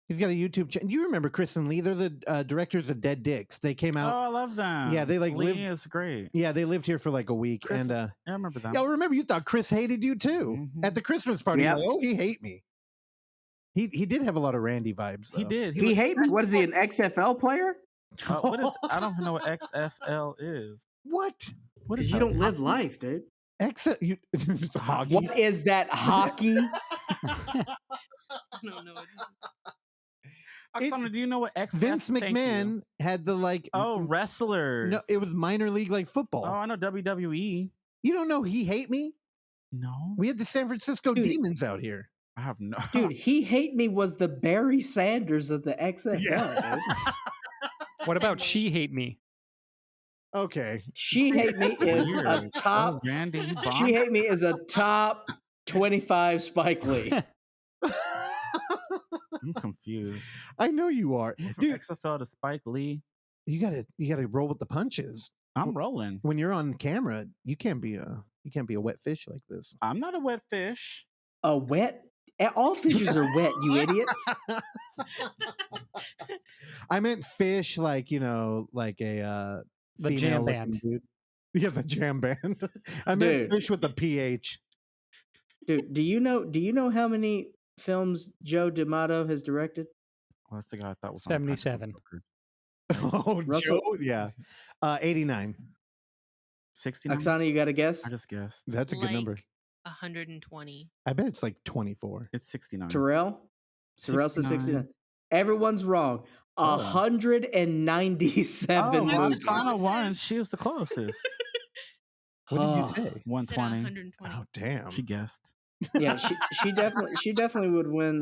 He's got a YouTube channel. You remember Chris and Lee? They're the directors of Dead Dicks. They came Oh, out. I love them. Yeah, they Lee lived. is great. Yeah, they lived here for like a week, Chris and is- I remember them. yeah, remember you thought Chris hated you too Mhm. at the Christmas party. Yep. Like, oh, he hate me. He did have a lot of Randy vibes. He though. did. He hate me. What is he, an XFL player? What is? I don't even know what XFL is. What? What Because is you that? don't live life, dude. You it's hockey. What is that hockey? No, no. Oksana, do you know what XFL? Vince Thank you. McMahon had the Oh, wrestlers. no, it was minor league like football. Oh, I know WWE. You don't know he hate me? No, We had the San Francisco Dude. Demons out here. I have no. Dude, he hate me was the Barry Sanders of the XFL. Dude. What about She Hate Me? Okay. She hate me is a Weird. top. Oh, Randy, you She bombed? hate me is a top 25 Spike Lee. I'm confused. I know you are. From Dude, XFL to Spike Lee. you gotta roll with the punches. I'm rolling. When you're on camera, you can't be a wet fish like this. I'm not a wet fish. A wet. All fishes are wet, you idiot. I meant fish like, like a The jam female-looking band. dude. Yeah, the jam band. I meant Dude. fish with the PH. Dude, do you know how many films Joe D'Amato has directed? Well, that's the guy I thought was on Practical 77. Joker. Oh, Russell- Joe? Yeah. 89. 69. Oksana, you got a guess? I just guessed. That's a good number. Like 120. I bet it's like 24. It's 69. Terrell? Terrell says 69. Everyone's wrong. Oh. 197 Oh, movies. Oksana won. She was the closest. What did you Oh. say? Said 120. 120. Oh, damn. She guessed. Yeah, she definitely would win.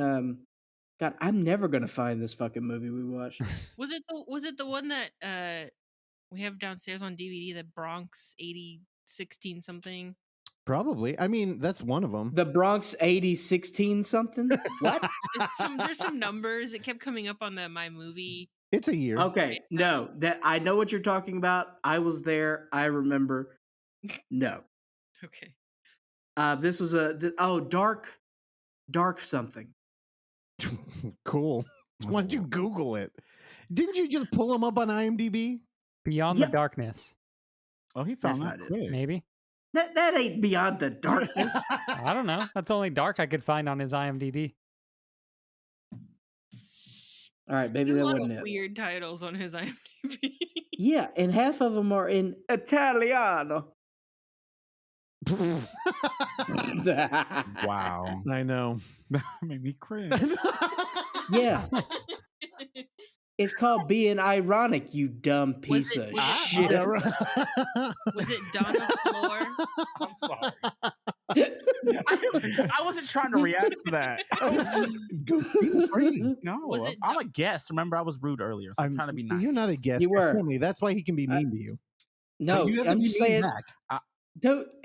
God, I'm never gonna find this fucking movie we watched. Was it the one that we have downstairs on DVD, the Bronx 8016 something? Probably. I mean, that's one of them. The Bronx 8016 something. What? There's some numbers. It kept coming up on my movie. It's a year. Okay, no, that I know what you're talking about. I was there. I remember. No, Okay. this was dark something. Cool. Why don't you Google it? Didn't you just pull them up on IMDb? Beyond Yeah. the Darkness, Oh, he found That's that not it. quick. maybe? That ain't beyond the darkness. I don't know. That's the only dark I could find on his IMDb. All right, maybe There's a that lot wasn't of it. weird titles on his IMDb. Yeah, and half of them are in Italiano. Wow. I know. That made me cringe. Yeah, it's called being ironic, you dumb piece of was it- shit. Yeah, right. Was it Donna Floor? I'm sorry. I wasn't trying to react to that. Go feel free. No, Was it I'm a guest. Remember, I was rude earlier, so I'm trying to be nice. You're not a guest. You were. Family. That's why he can be mean to you. No, But you have to I'm be just mean saying. back.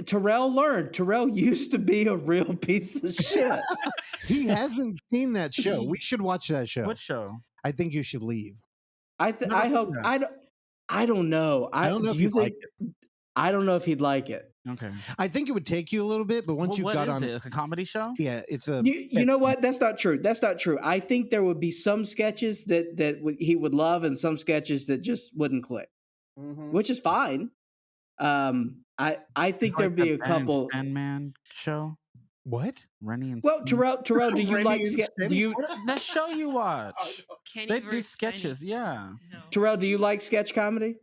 Terrell learned. Terrell used to be a real piece of shit. He hasn't seen that show. We should watch that show. What show? I think you should leave. I hope. yeah. I don't know. I don't know do if you you'd think? like it. I don't know if he'd like it. Okay. I think it would take you a little bit, but once you've What got is on, it? It's a comedy show? yeah, it's a. You know what? That's not true. That's not true. I think there would be some sketches that he would love, and some sketches that just wouldn't click, Mhm. which is fine. I think It's there'd like be the a Ben and couple. Spenman show. What? Rennie and Well, Spenny. Terrell, do you Rennie like and do Spenny? you That show you watch. Kenny They do versus sketches. Spenny. Yeah. No. Terrell? Do you like sketch comedy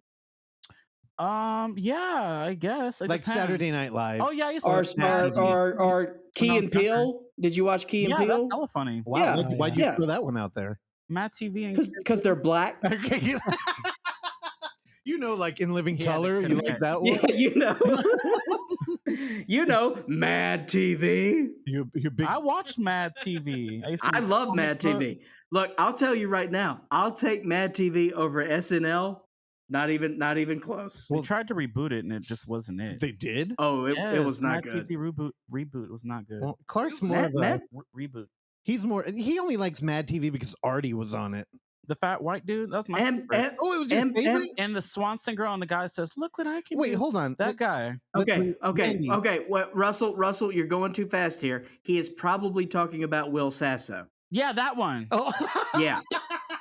Yeah, I guess. It Like Saturday depends. Night Live. Oh yeah, I used to or watch that. or Key When I and was younger. Peele? Did you watch Key and Yeah, Peele? that's hella funny. Wow, Yeah, why'd you yeah. throw that one out there? MADtv and Because they're black. Okay. You know, like in Living Yeah, Color, they you couldn't like that one? Yeah, MADtv. You big. I watched MADtv. I love MADtv. Look, I'll tell you right now, I'll take MADtv over SNL. Not even close. We tried to reboot it and it just wasn't it. They did. Oh, it was not good. MADtv reboot was not good. Well, Clark's more of a. Reboot. He's more. He only likes MADtv because Artie was on it. The fat white dude. That was my And, favorite. and, Oh, it was your and- favorite. And the Swanson girl and the guy says, "Look what I can Wait, do." hold on. That guy. okay. Randy. Well, Russell, you're going too fast here. He is probably talking about Will Sasso. Yeah, that one. Oh, Yeah.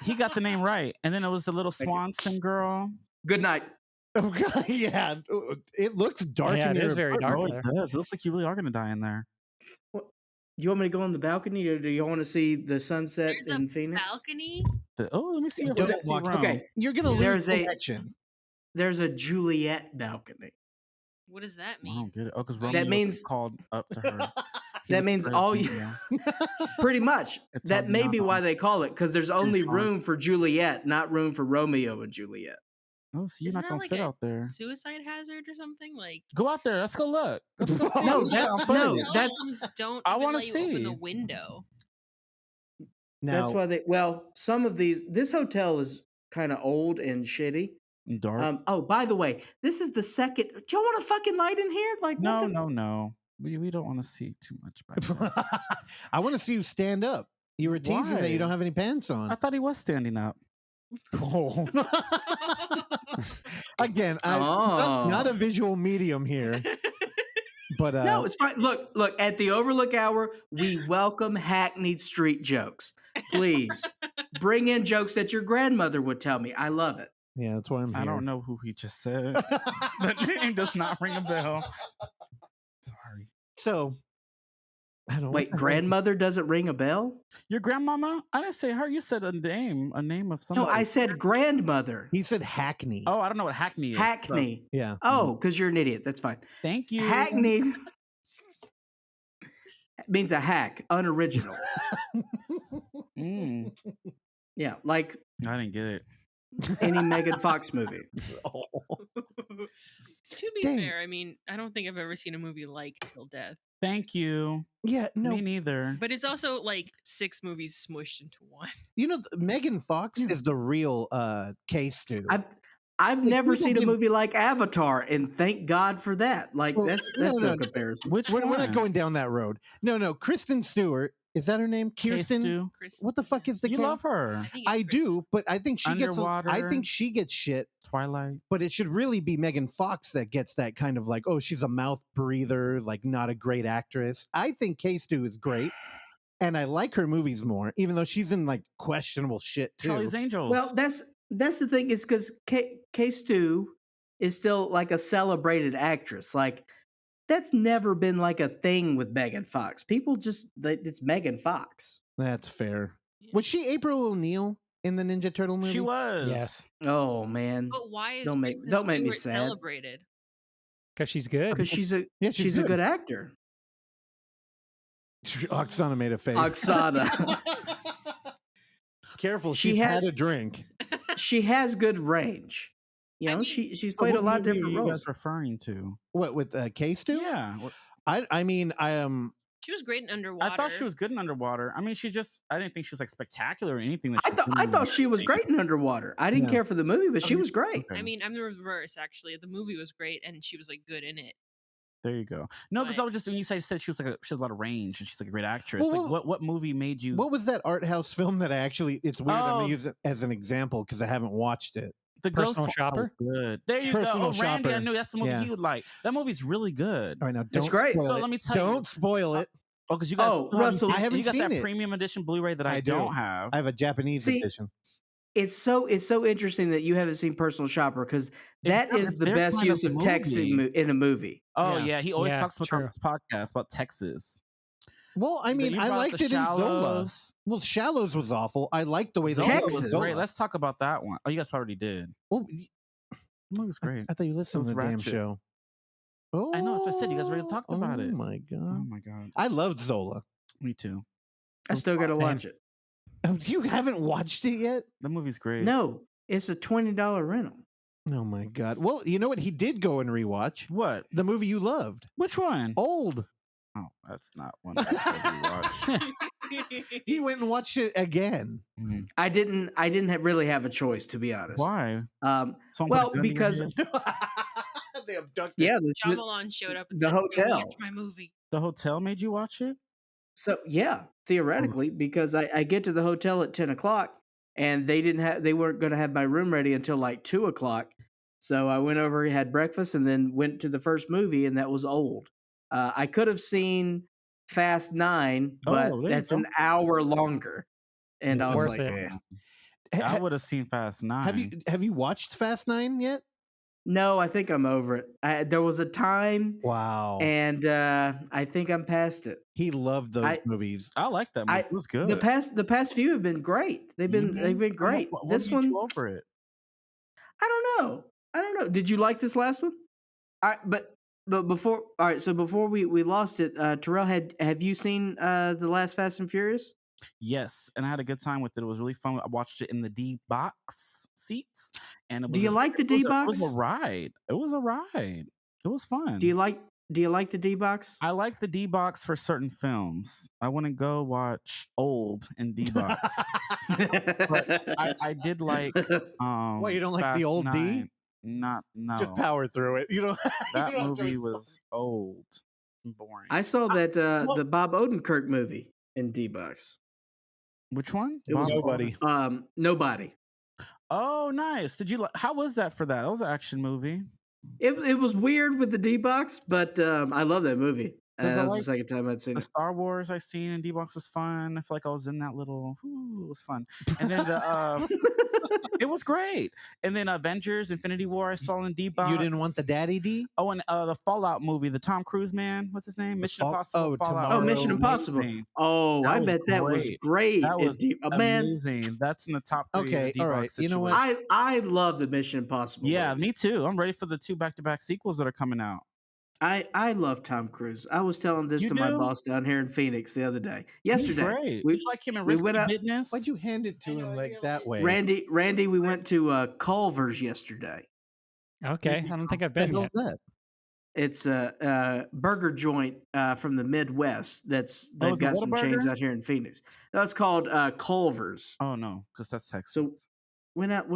He got the name right. And then it was the little Thank you. Swanson girl. Good night. Oh, God, yeah. It looks dark. Yeah, in it is your very dark Oh, there. it does. It looks like you really are going to die in there. Do you want me to go on the balcony, or do you want to see the sunset There's in a Phoenix? balcony. Let me see. Don't Fancy walk- room. Okay. You're gonna lose There's a- connection. There's a Juliet balcony. What does that I mean? don't get it. Oh, because That Romeo means- called up to her. He That was means afraid all of you- Romeo. Pretty much. It's That may be Adriana. why they call it, because there's only fine. room for Juliet, not room for Romeo and Juliet. Oh, so you're Isn't not that going to like fit a out there. Suicide hazard or something? Like Go out there. Let's go look. Let's go see. No, Yeah, that- I'm no, putting it. that- homes don't. I even wanna let you open the see. window. Now, That's why some of this hotel is kind of old and shitty. Dark. Oh, by the way, this is the second. Do y'all want a fucking light in here? Like, what the No. We don't want to see too much back there. I want to see you stand up. You were teasing that you Why? don't have any pants on. I thought he was standing up. Oh. Again, not a visual medium here, but No, it's fine. Look, at the Overlook Hour, we welcome hackneyed street jokes. Please bring in jokes that your grandmother would tell me. I love it. yeah, that's why I'm here. I don't know who he just said. That name does not ring a bell. Sorry. So, I don't Wait, grandmother doesn't ring a bell? Your grandmama? I didn't say her. You said a name of No, somebody. I said grandmother. He said Hackney. Oh, I don't know what Hackney is. Hackney. Yeah. Oh, because you're an idiot. That's fine. Thank you. Hackney means a hack, unoriginal. Mm, Yeah, like I didn't get it. any Megan Fox movie. To be Dang. fair, I mean, I don't think I've ever seen a movie like Till Death. Thank you. Yeah, no. Me neither. But it's also like 6 movies smushed into one. You know, Megan Fox Yeah. is the real case dude. I've Like, never people seen a give- movie like Avatar, and thank God for that. Like So- that's no, no no. comparison. Which We're one? not going down that road. No. Kristen Stewart. Is that her name? Kirsten? Stu? Kristen, What the fuck is the You cat? love her. I think it's I Kristen. do, but I think she gets. I Underwater. think she gets shit, Twilight. but it should really be Megan Fox that gets that kind of like, oh, she's a mouth breather, like not a great actress. I think K-Stu is great, and I like her movies more, even though she's in like questionable shit too. Charlie's Angels. Well, that's the thing is because K Stu is still like a celebrated actress. Like that's never been like a thing with Megan Fox. People just it's Megan Fox. That's fair. Yeah. Was she April O'Neil in the Ninja Turtle movie? she was. Yes, Oh man, But why is Don't make- Kristen don't make me Stewart sad. celebrated? because she's good. because she's a Yeah, she's a good actor. Oksana made a face. Oksana. Careful, She she's had- had a drink. She has good range. You I know, mean- she's But played a what lot of movie different are you roles. guys referring to? What with K-Stu? Yeah. I mean, She was great in Underwater. I thought she was good in Underwater. I mean, I didn't think she was like spectacular or anything. That I thought she was great in Underwater. I didn't Yeah. care for the movie, but she was great. I mean, I'm the reverse actually. The movie was great, and she was like good in it. There you go. No, because But- I was just when you said she was like she has a lot of range and she's like a great actress. Well, like what movie made you? what was that art house film that I actually? It's weird. I'm Oh. gonna use it as an example because I haven't watched it. The Personal Ghost Shopper? was good. There you Personal go. Oh, Randy, I Shopper. knew that's the movie Yeah. he would like. That movie's really good. All right, now don't great. spoil So it. let me tell you. Don't spoil it. Oh, because you got Oh, Russell, I haven't you got seen that it. premium edition Blu-ray that I, I do. don't have. I have a Japanese See, edition. It's so interesting that you haven't seen Personal Shopper because that not- is it's the their best kind use of of text in a movie. Oh Yeah. yeah, he always Yeah, talks about true. on this podcast about Texas. Well, I mean, You I brought liked the it in Zola. Shallows. Well, Shallows was awful. I liked the way Zola Zola Texas. was was. great. Let's talk about that one. Oh, you guys already did. Well, The movie was great. I thought you listened was to the damn ratchet. show. Oh, I know, that's what I said. You guys already talked about it. Oh my Oh god, my god. I loved Zola. Me too. I still got to Same. watch it. Oh, you haven't watched it yet? The movie's great. No, it's a $20 rental. Oh my god. Well, you know what? He did go and rewatch What? the movie you loved. Which one? Old. Oh, that's not one I said we watched. He went and watched it again. Mhm. I didn't really have a choice, to be honest. Why? Um, Someone well, put a gun in your because head? They abducted. yeah, Shyamalan showed up and the said, "Go hotel. watch my movie." The hotel made you watch it? So yeah, theoretically, because I get to the hotel at 10:00 and they weren't going to have my room ready until like 2:00. So I went over, had breakfast, and then went to the first movie, and that was Old. I could have seen Fast 9, but Oh, there you that's go. an hour longer, and I was Worth like, it. eh. I would have seen Fast 9. Have you watched Fast 9 yet? No, I think I'm over it. There was a time, Wow. and I think I'm past it. He loved those I- movies. I like that movie. It was good. The past few have been great. They've been great. What This made one, you over it? I don't know. Did you like this last one? But before, all right. So before we lost it, Terrell, have you seen the last Fast and Furious? Yes, and I had a good time with it. It was really fun. I watched it in the D box seats, and it was Do you like the it was D box? It was a ride. It was a ride. It was fun. Do you like the D box? I like the D box for certain films. I wouldn't go watch Old in D box. But I did like. What, you don't like Fast the old D? 9. No. Just power through it. You know That movie was old and boring. I saw that the Bob Odenkirk movie in D box. Which one? It was Nobody. Nobody. Oh, nice. Did you? How was that for that? That was an action movie. It was weird with the D box, but I love that movie. 'Cause I That was like the second time I'd seen The it. Star Wars I seen in D box was fun. I feel like I was in that little. It was fun. And then the it was great. And then Avengers: Infinity War I saw in D box. You didn't want the daddy D? Oh, and the Fallout movie, the Tom Cruise man. What's his name? Mission Impossible. oh, Fallout. Oh, Mission Tomorrow Impossible. Amazing. Oh, That I was bet that was great. great. That was Man, amazing. That's in the top 3. Okay, of the all right. D-box You know what? situation. I love the Mission Impossible. Yeah, movie. me too. I'm ready for the 2 back-to-back sequels that are coming out. I love Tom Cruise. I was telling this You to my do? boss down here in Phoenix the other day. He's Yesterday, great. we Did you like him in we Risky went out- Business? Why'd you hand it to him like that way? Randy, we went to Culver's yesterday. Okay, I don't think I've What the been yet. hell's that? It's a burger joint from the Midwest. They've is it got some chains Whataburger? out here in Phoenix. No, it's called Culver's. Oh no, because that's Texas. So went out.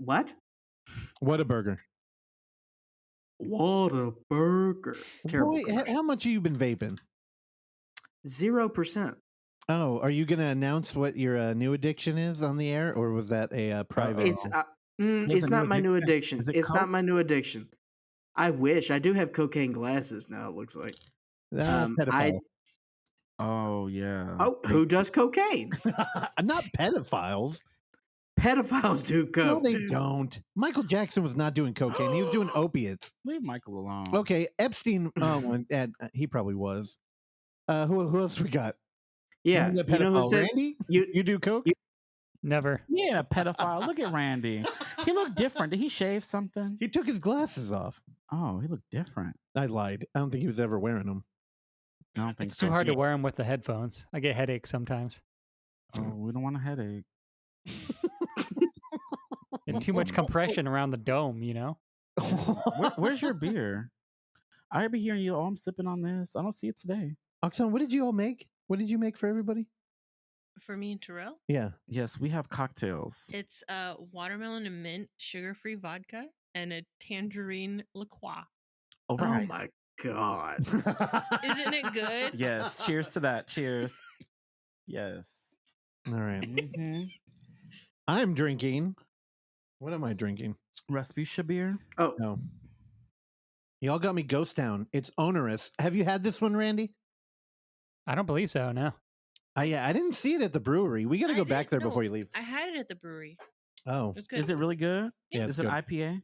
What? What a burger. What a burger! Terrible. Boy, commercial. how much have you been vaping? 0%. Oh, are you going to announce what your new addiction is on the air, or was that a private? It's There's it's a not new my new addiction. addiction. Is it It's not coke? my new addiction. I wish I do have cocaine glasses now. It looks like. Pedophile. Oh yeah. Oh, who does cocaine? Not pedophiles. Pedophiles do No, coke. they don't. Michael Jackson was not doing cocaine. He was doing opiates. Leave Michael alone. Okay, Epstein. He probably was. Who else we got? Yeah, The you know who pedophile. said Randy? you? You do coke? Never. Yeah, pedophile. Look at Randy. He looked different. Did he shave something? He took his glasses off. Oh, he looked different. I lied. I don't think he was ever wearing them. I don't think It's so. too hard to wear them with the headphones. I get headaches sometimes. Oh, we don't want a headache. And too much compression around the dome, you know? Where's your beer? I be hearing you. Oh, I'm sipping on this. I don't see it today. Oxon, what did you all make? What did you make for everybody? For me and Terrell, Yeah. Yes, we have cocktails. it's watermelon and mint, sugar-free vodka, and a tangerine liqueur. Over Oh ice. my god! Isn't it good? Yes. Cheers to that. Cheers. Yes. All right. Mhm. I'm drinking. What am I drinking? Rasputia beer. Oh, No. Y'all got me Ghost Town. It's onerous. Have you had this one, Randy? I don't believe so, no. Yeah, I didn't see it at the brewery. We got to I go back did- there no, before you leave. I had it at the brewery. Oh, It's good. Is it really good? Yeah, it's Is it good. IPA?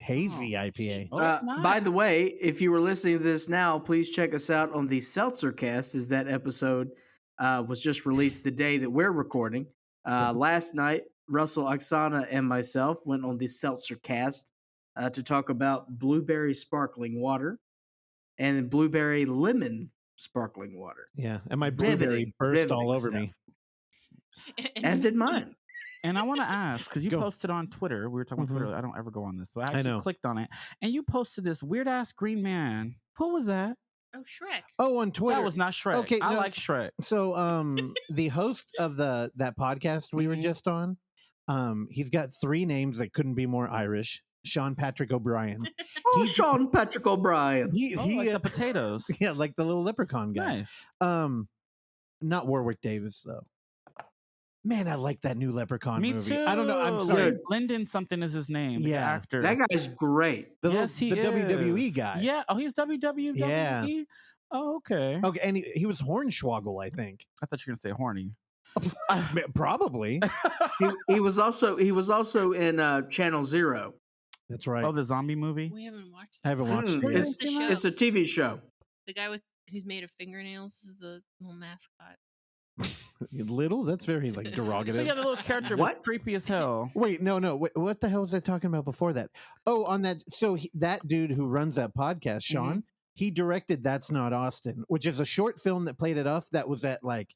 hazy IPA. Oh, that's nice. by the way, if you were listening to this now, please check us out on the Seltzer Cast, as that episode was just released the day that we're recording. Last night, Russell, Oksana, and myself went on the Seltzer Cast to talk about blueberry sparkling water and blueberry lemon sparkling water. Yeah, and my blueberry Riveting, burst all riveting over me. stuff. As did mine. And I want to ask, because you Go. posted on Twitter, we were talking about Mhm. Twitter. I don't ever go on this, but I I actually know. clicked on it, and you posted this weird ass green man. Who was that? Oh, Shrek. Oh, on Twitter. That was not Shrek. Okay, I no. like Shrek. So the host of that podcast we were Mhm. just on, he's got 3 names that couldn't be more Irish. Sean Patrick O'Brien. Oh, Sean Patrick O'Brien. He Like the potatoes. yeah, like the little leprechaun guy. Nice. Not Warwick Davis though. Man, I like that new Leprechaun Me movie. too. I don't know. I'm sorry. Good. Lyndon something is his name. The Yeah. actor. That guy's great. The yes, he the WWE is. guy. Yeah. Oh, he's WWE. Yeah. Oh, okay. Okay, and he was Hornswoggle, I think. I thought you were gonna say horny. Probably. He was also in Channel Zero. That's right. Oh, the zombie movie. We haven't watched I haven't watched it yet. It's, The show. it's a TV show. The guy who's made of fingernails is the little mascot. Little? That's very like So derogative. yeah, the little character was What? creepy as hell. Wait, no. What the hell was I talking about before that? Oh, on that. So that dude who runs that podcast, Sean, he directed That's Not Austin, which is a short film that played it off that was at like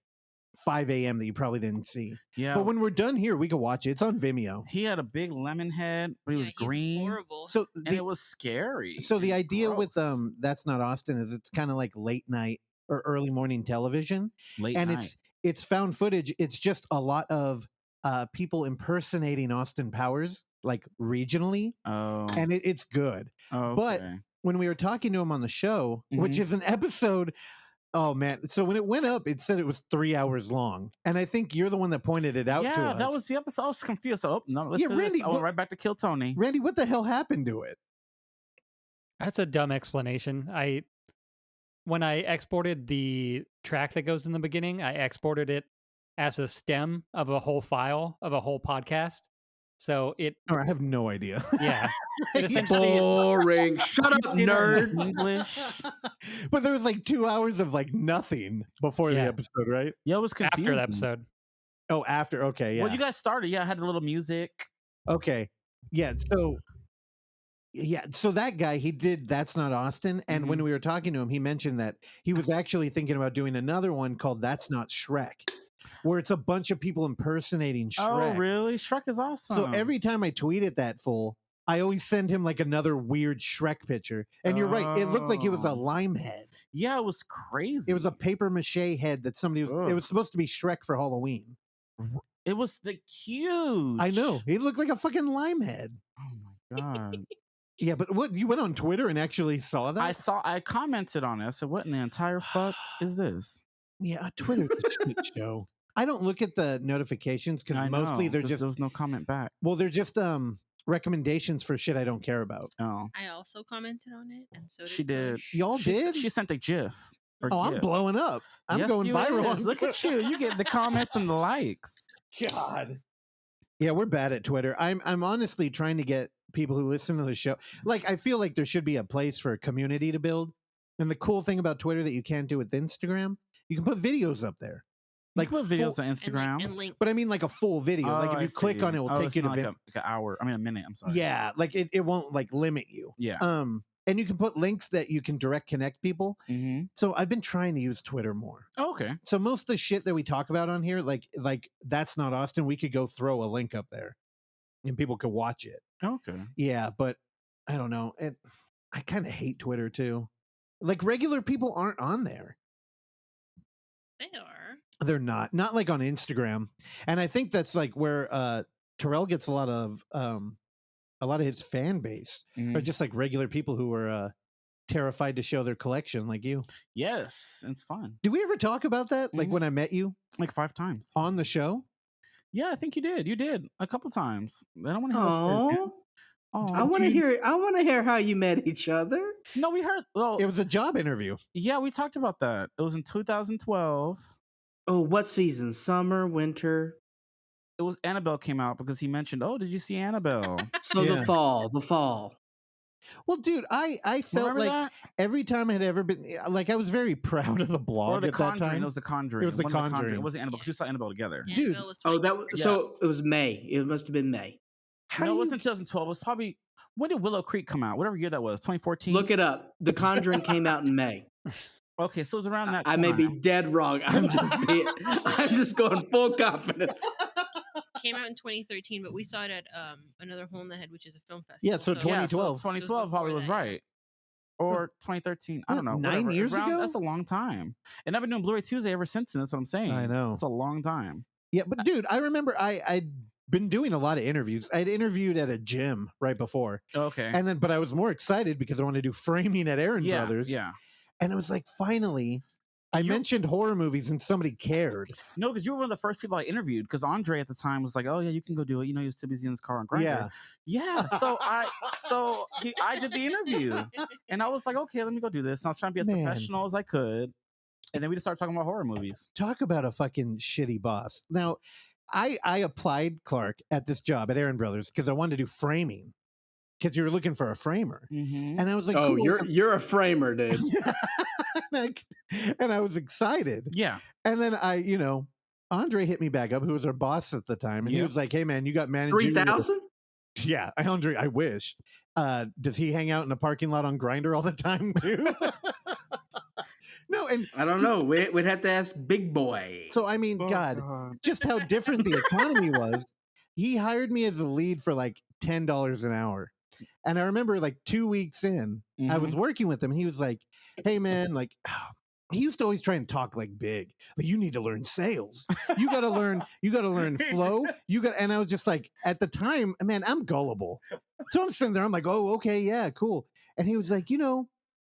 5 a.m. that you probably didn't see. Yeah. But when we're done here, we can watch it. It's on Vimeo. He had a big lemon head, but he was He's green, horrible. So and it was scary. So the and idea with gross. That's Not Austin is it's kind of like late night or early morning television, late and night. it's found footage. It's just a lot of people impersonating Austin Powers, like regionally, Oh, and it's good. but- okay. When we were talking to him on the show, which Mhm. is an episode, oh man! So when it went up, it said it was 3 hours long, and I think you're the one that pointed it out to Yeah, us. that was the episode. I was confused. So, no, let's Yeah, do this. Randy, I went what- right back to Kill Tony. Randy. What the hell happened to it? That's a dumb explanation. When I exported the track that goes in the beginning, I exported it as a stem of a whole file of a whole podcast. So it, Or I have no idea. yeah, it essentially, Boring. Shut up, nerd. English. But there was like 2 hours of like nothing before the Yeah. episode, right? Yeah, it was confusing. after the episode. Oh, after. Okay, yeah. Well, you guys started. Yeah, I had a little music. Okay. Yeah. So that guy, he did That's Not Austin. And when we were talking to him, he mentioned that he was actually thinking about doing another one called That's Not Shrek, where it's a bunch of people impersonating Shrek. Oh, really? Shrek is awesome. So every time I tweet it that full, I always send him like another weird Shrek picture. And you're right. It looked like it was a Oh. lime head. Yeah, it was crazy. It was a paper mache head that somebody was, it Ugh. was supposed to be Shrek for Halloween. It was the huge. I know. He looked like a fucking lime head. Oh my god. Yeah, but what, you went on Twitter and actually saw that? I commented on it. I said, "What in the entire fuck is this?" Yeah, Twitter's a shit show. I don't look at the notifications I because mostly know, they're 'cause just there was no comment back. they're just recommendations for shit I don't care about. Oh, I also commented on it, and so did she did. Kush. Y'all She did? She sent a GIF. Or Oh, I'm GIF. blowing up. I'm Yes, going you viral. is. On Look at you. You get the comments and the likes. God. Yeah, we're bad at Twitter. I'm honestly trying to get people who listen to the show. Like, I feel like there should be a place for a community to build. And the cool thing about Twitter that you can't do with Instagram, you can put videos up there. Like put videos full- on Instagram. and links. But I mean like a full video. Like Oh, if I you click see. on it, it will Oh, take it's you to not like an hour. I mean, a minute. I'm sorry. Yeah, like it won't like limit you. Yeah. And you can put links that you can direct connect people. Mm-hmm. So I've been trying to use Twitter more. Okay. So most of the shit that we talk about on here, like That's Not Austin, we could go throw a link up there and people could watch it. Okay. Yeah, but I don't know. I kind of hate Twitter too. Like regular people aren't on there. They are. They're not. Not like on Instagram. And I think that's like where Terrell gets a lot of his fan base Mhm. are just like regular people who are terrified to show their collection like you. Yes, it's fun. Did we ever talk about that? Like Mhm. when I met you Like 5 times. on the show? Yeah, I think you did. You did a couple times. I don't want to hear Oh, Oh, I want to hear. I want to hear how you met each other. No, we heard. Well, It was a job interview. yeah, we talked about that. It was in 2012. Oh, what season? Summer, winter. It was Annabelle came out because he mentioned, "Oh, did you see Annabelle?" So Yeah. the fall. The fall. Well, dude, I felt Remember like that? every time I had ever been like I was very proud of the blog Or the at that Conjuring. time. It was the Conjuring. It was The One of Conjuring. It wasn't Annabelle because we saw Annabelle together. Yeah, Dude. Bill was Oh, 20. that was so. It was May. It must have been May. How No, do it you- wasn't 2012. It was probably when did Willow Creek come out? Whatever year that was, 2014. Look it up. The Conjuring came out in May. Okay, so it was around that I time. may be dead wrong. I'm just going full confidence. Came out in 2013, but we saw it at another Hole in the Head, which is a film festival. Yeah, so Yeah, 2012. so 2012 probably was right. Or 2013. I don't know. 9 whatever. years ago? That's a long time. And I've been doing Bluray Tuesday ever since, and that's what I'm saying. I know. It's a long time. Yeah, but dude, I remember I'd been doing a lot of interviews. I'd interviewed at a gym right before. Okay. And but I was more excited because I wanted to do framing at Aaron Brothers. Yeah. And it was like, finally, I mentioned horror movies and somebody cared. No, because you were one of the first people I interviewed. Because Andre at the time was like, "Oh yeah, you can go do it." You know, he was too busy in his car on Grindr. Yeah. So I did the interview, and I was like, "Okay, let me go do this." And I was trying to be as professional as I could, and then we just started talking about horror movies. Talk about a fucking shitty boss. Now, I applied, Clark, at this job at Aaron Brothers because I wanted to do framing. Because you were looking for a framer, and I was like, "Oh, cool. you're a framer, dude." And I was excited. Yeah. And then Andre hit me back up, who was our boss at the time, and he was like, "Hey man, you got managing 3,000? Yeah, Andre, I wish. Does he hang out in the parking lot on Grindr all the time too? No, and I don't know. We'd have to ask Big Boy. So I mean, God, just how different the economy was. He hired me as a lead for like $10 an hour. And I remember like 2 weeks in, I was working with him. And he was like, "Hey man, like," he used to always try and talk like big. Like, "You need to learn sales. You got to learn flow. And I was just like, at the time, man, I'm gullible. So I'm sitting there, I'm like, "Oh, okay, yeah, cool." And he was like,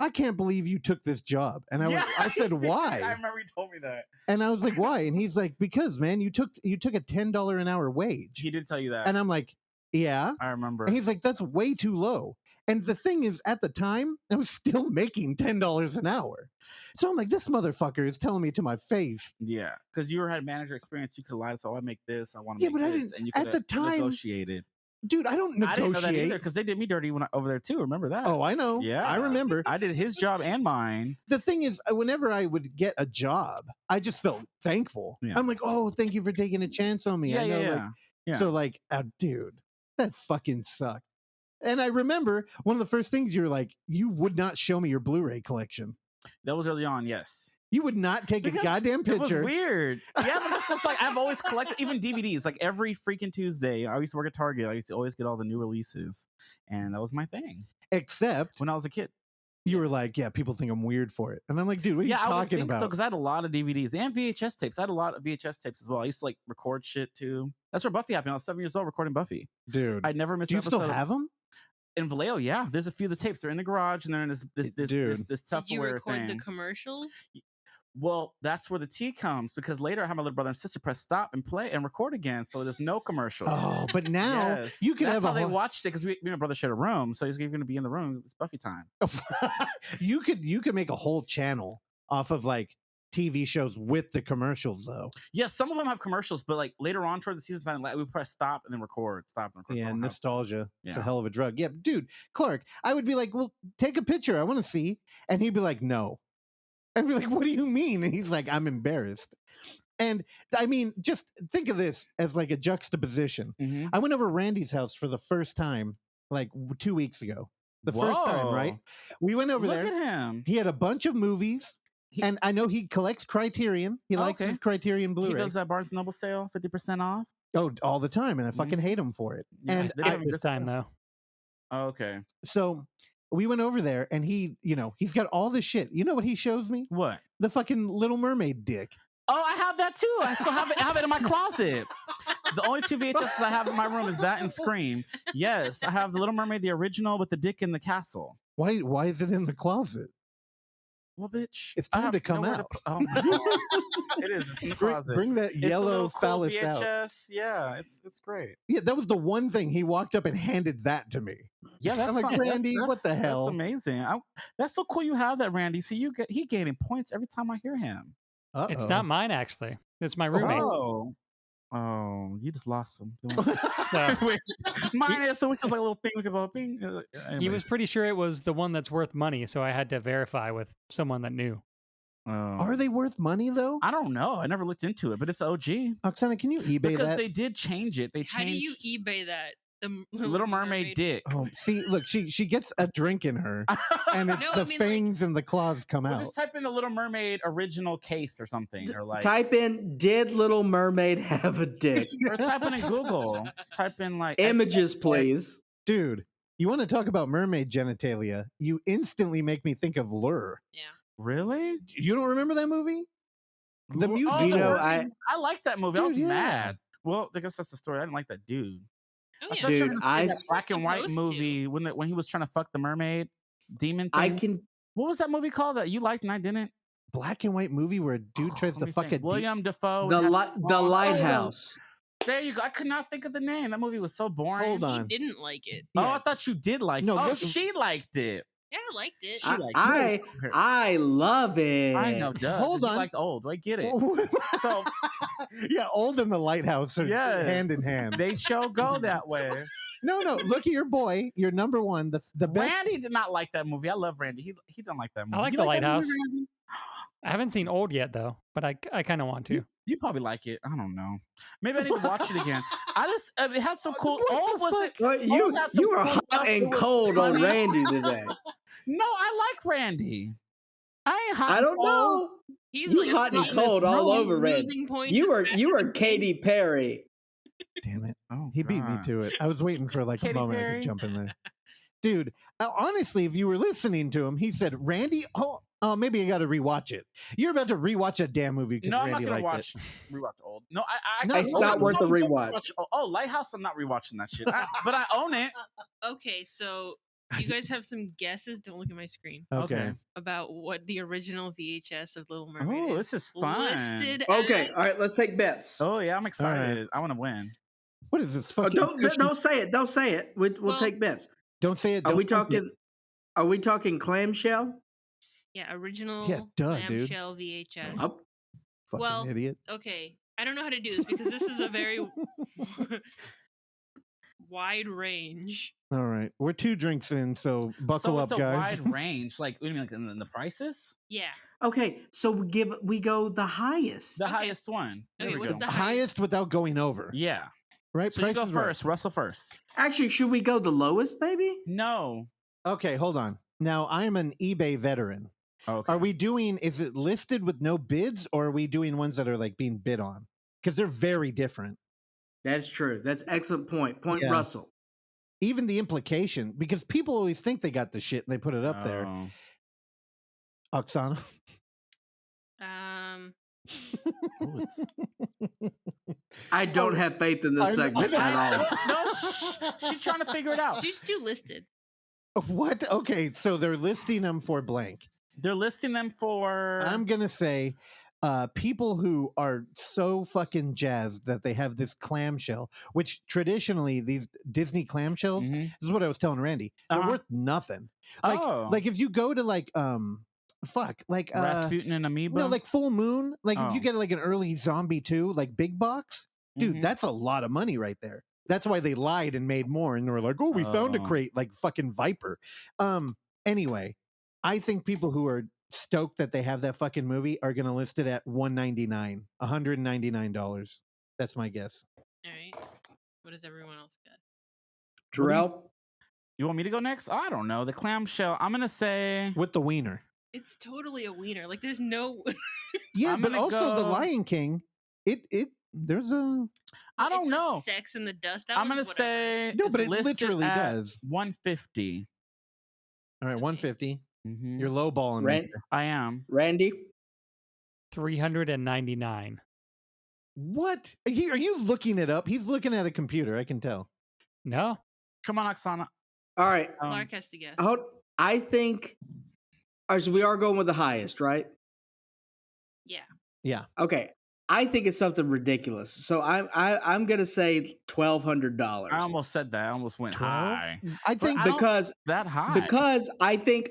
"I can't believe you took this job." And I said, "Why?" I remember he told me that. And I was like, "Why?" And he's like, "Because, man, you took a $10 an hour wage." He did tell you that. And I'm like, "Yeah." I remember. And he's like, "That's way too low." And the thing is, at the time, I was still making $10 an hour. So I'm like, this motherfucker is telling me to my face. Yeah, because you had manager experience. You could lie. So I make this. I want to Yeah, make but I this. didn't- And you at could the time- negotiated. Dude, I don't I didn't know that either negotiate. because they did me dirty when over there too. Remember that? Oh, I know. Yeah, I remember. I did his job and mine. The thing is, whenever I would get a job, I just felt thankful. Yeah. I'm like, "Oh, thank you for taking a chance on me." I know, Yeah. So like, dude, that fucking sucked. And I remember one of the first things you were like, you would not show me your Blu-ray collection. That was early on. Yes. You would not take Because a goddamn It was picture. weird. Yeah, but it's just like I've always collected even DVDs. Like every freaking Tuesday, I used to work at Target. I used to always get all the new releases, and that was my thing Except when I was a kid. you were like, "Yeah, people think I'm weird for it," and I'm like, "Dude, what are you I would talking think about?" so because I had a lot of DVDs and VHS tapes. I had a lot of VHS tapes as well. I used to like record shit too. That's where Buffy happened. I was 7 years old recording Buffy. Dude, I never missed. do you an still episode have them? in Vallejo? Yeah, there's a few of the tapes. They're in the garage and they're in this Dude. Tupperware Did you record the thing. commercials? Well, that's where the tea comes because later I had my little brother and sister press stop and play and record again, so there's no commercials. Oh, but now Yes. you could That's have how a they whole, watched it because me and my brother shared a room, so he's going to be in the room. It's Buffy time. you could make a whole channel off of like TV shows with the commercials though. Yeah, some of them have commercials, but like later on toward the season time, like, we press stop and then record, stop and record. Yeah, Some have- nostalgia. It's a Yeah. hell of a drug. Yeah, dude, Clark, I would be like, "Well, take a picture. I want to see." And he'd be like, "No." I'd be like, "What do you mean?" And he's like, "I'm embarrassed." And I mean, just think of this as like a juxtaposition. Mhm. I went over Randy's house for the first time like 2 weeks ago. The first time, right? Whoa. We went over Look there. at him. He had a bunch of movies. And I know he collects Criterion. He likes Okay. his Criterion He Blu-ray. does that Barnes & Noble sale, 50% off. Oh, all the time, and I fucking hate him for it. Yeah, And they Not have a this good time sale. though. Oh, okay. so we went over there, and he, he's got all this shit. You know what he shows me? What? The fucking Little Mermaid dick. Oh, I have that too. I still have it. I have it in my closet. The only two VHSs I have in my room is that and Scream. Yes, I have the Little Mermaid, the original with the dick in the castle. Why is it in the closet? Well, bitch, It's I time have to come nowhere out. oh my God. It is. It's in the closet. Bring that It's a yellow little cool phallus out. VHS. Yeah, it's great. Yeah, that was the one thing he walked up and handed that to me. Yeah, that's I'm like, fine. "Randy, what the hell?" That's amazing. That's so cool. You have that, Randy. See, he gaining points every time I hear him. It's not mine actually. It's my roommate's. Oh, you just lost some. So, Wait, mine is so it's just like a little thing we could go ping. he was Anyways. pretty sure it was the one that's worth money, so I had to verify with someone that knew. Are they worth money though? I don't know. I never looked into it, but it's OG Oksana, can you eBay because that? they did change it. They How do changed. you eBay that? The Little Mermaid dick. Oh, see, look, she gets a drink in her, and it's No, the I mean, fangs and the claws come Well, out. just type in the Little Mermaid original case or something, or like, Type in "Did Little Mermaid have a dick?" or type in Google. Type in like Images, please. Dude, you want to talk about mermaid genitalia? You instantly make me think of Lure. Yeah. Really? You don't remember that movie? The Oh, musical. You know, I like that movie. I Dude, was yeah. mad. Well, I guess that's the story. I didn't like that dude. Oh I yeah. thought you were Dude, gonna say that s- black and white Supposed movie when he was trying to fuck the mermaid demon thing. I can. What was that movie called that you liked and I didn't? Black and white movie where a dude tries Let to me fuck think. a William Dafoe. The and li- had- the Oh, Lighthouse. There you go. I could not think of the name. That movie was so boring. Hold He on. didn't like it. Oh, Yeah. I thought you did like No, it. Oh, look- she liked it. Yeah, I liked it. She liked I it. I love it. I know, duh. Hold 'cause on. You liked old. I get it. So yeah, Old and the Lighthouse are yes, hand in hand. They show go that way. No, look at your boy, your number one, the best. Randy did not like that movie. I love Randy. He didn't like that movie. I like You The that movie, Lighthouse. Randy? I haven't seen Old yet though, but I kind of want to. You probably like it. I don't know. Maybe I need to watch it again. It had some cool. What the Old was it? Well, you Old had some you are cool hot stuff. It and was cold on funny. Randy today. No, I like Randy. I ain't hot. I and don't cold. know. He's You like hot and he's cold all over Randy. losing points You and are passing Katy Perry. Damn it, Oh, he beat me God. to it. I was waiting for like Katy a moment I Perry. could jump in there. Dude, honestly, if you were listening to him, he said, "Randy, oh, maybe I got to rewatch it." You're about to rewatch a damn movie because No, I'm not Randy gonna liked it. rewatch Old. No, I No, It's Oh, not worth the no, rewatch. Oh, Lighthouse. I'm not rewatching that shit. But I own it. Okay, so you guys have some guesses? Don't look at my screen. Okay. About what the original VHS of Little Mermaid Oh, is. this is fun. Listed Okay, at- all right, let's take bets. Oh yeah, I'm excited. right. I want to win. What is this Oh, fucking? don't say it. Don't say it. We'll Well, take bets. Don't say it. Are Don't we think it. talking? Are we talking clamshell? Yeah, original duh, dude. clamshell VHS. Oh, Fucking well, idiot. Okay, I don't know how to do this because this is a very wide range. All right, we're 2 drinks in, so buckle So up, it's a guys. wide range. Like, what do you mean, like in the prices? Yeah. okay, so we go the highest. The Okay. highest one. There Okay, we what's go. the Highest without going over. Yeah. Right. So you Price go is right. first. Russell first. Actually, should we go the lowest, maybe? No. Okay, hold on. Now I'm an eBay veteran. Okay. Are we doing? Is it listed with no bids, or are we doing ones that are like being bid on? Because they're very different. That's true. That's excellent point. Point Yeah. Russell. Even the implication, because people always think they got the shit and they put it up there. Oh. Oksana. Ooh, it's- I don't have faith in this segment at all. No, she's trying to figure it out. Just do listed. What? Okay, so they're listing them for blank. They're listing them for. I'm gonna say people who are so fucking jazzed that they have this clamshell, which traditionally these Disney clamshells, Mhm. this is what I was telling Randy, they're Uh-huh. worth nothing. Like, Oh. like if you go to like Rasputin and Amoeba. no, like Full Moon, like if you Oh. get like an early Zombie 2, like big box, dude, Mhm. that's a lot of money right there. That's why they lied and made more, and they were like, "Oh, we found a Oh. crate like fucking Viper." Anyway, I think people who are stoked that they have that fucking movie are going to list it at $199. That's my guess. All right. What does everyone else get? Terrell? You want me to go next? I don't know. The clamshell. I'm gonna say. With the wiener. It's totally a wiener. Like there's no. Yeah, I'm but gonna also The go- Lion King. There's a I don't It's a know. Sex in the Dust. That I'm one's gonna whatever. say. No, it's but it listed literally at does. 150. all right. Okay. 150. Mhm. You're lowballing me. Ran- I am. Randy? 399. What? Are you looking it up? He's looking at a computer. I can tell. No, Come on, Oksana. All right. Clark has to guess. I think. All right, so we are going with the highest, right? Yeah. Okay. I think it's something ridiculous. So I'm gonna say $1,200. I almost said that. I almost went 12? high. I think I don't- because That high. because I think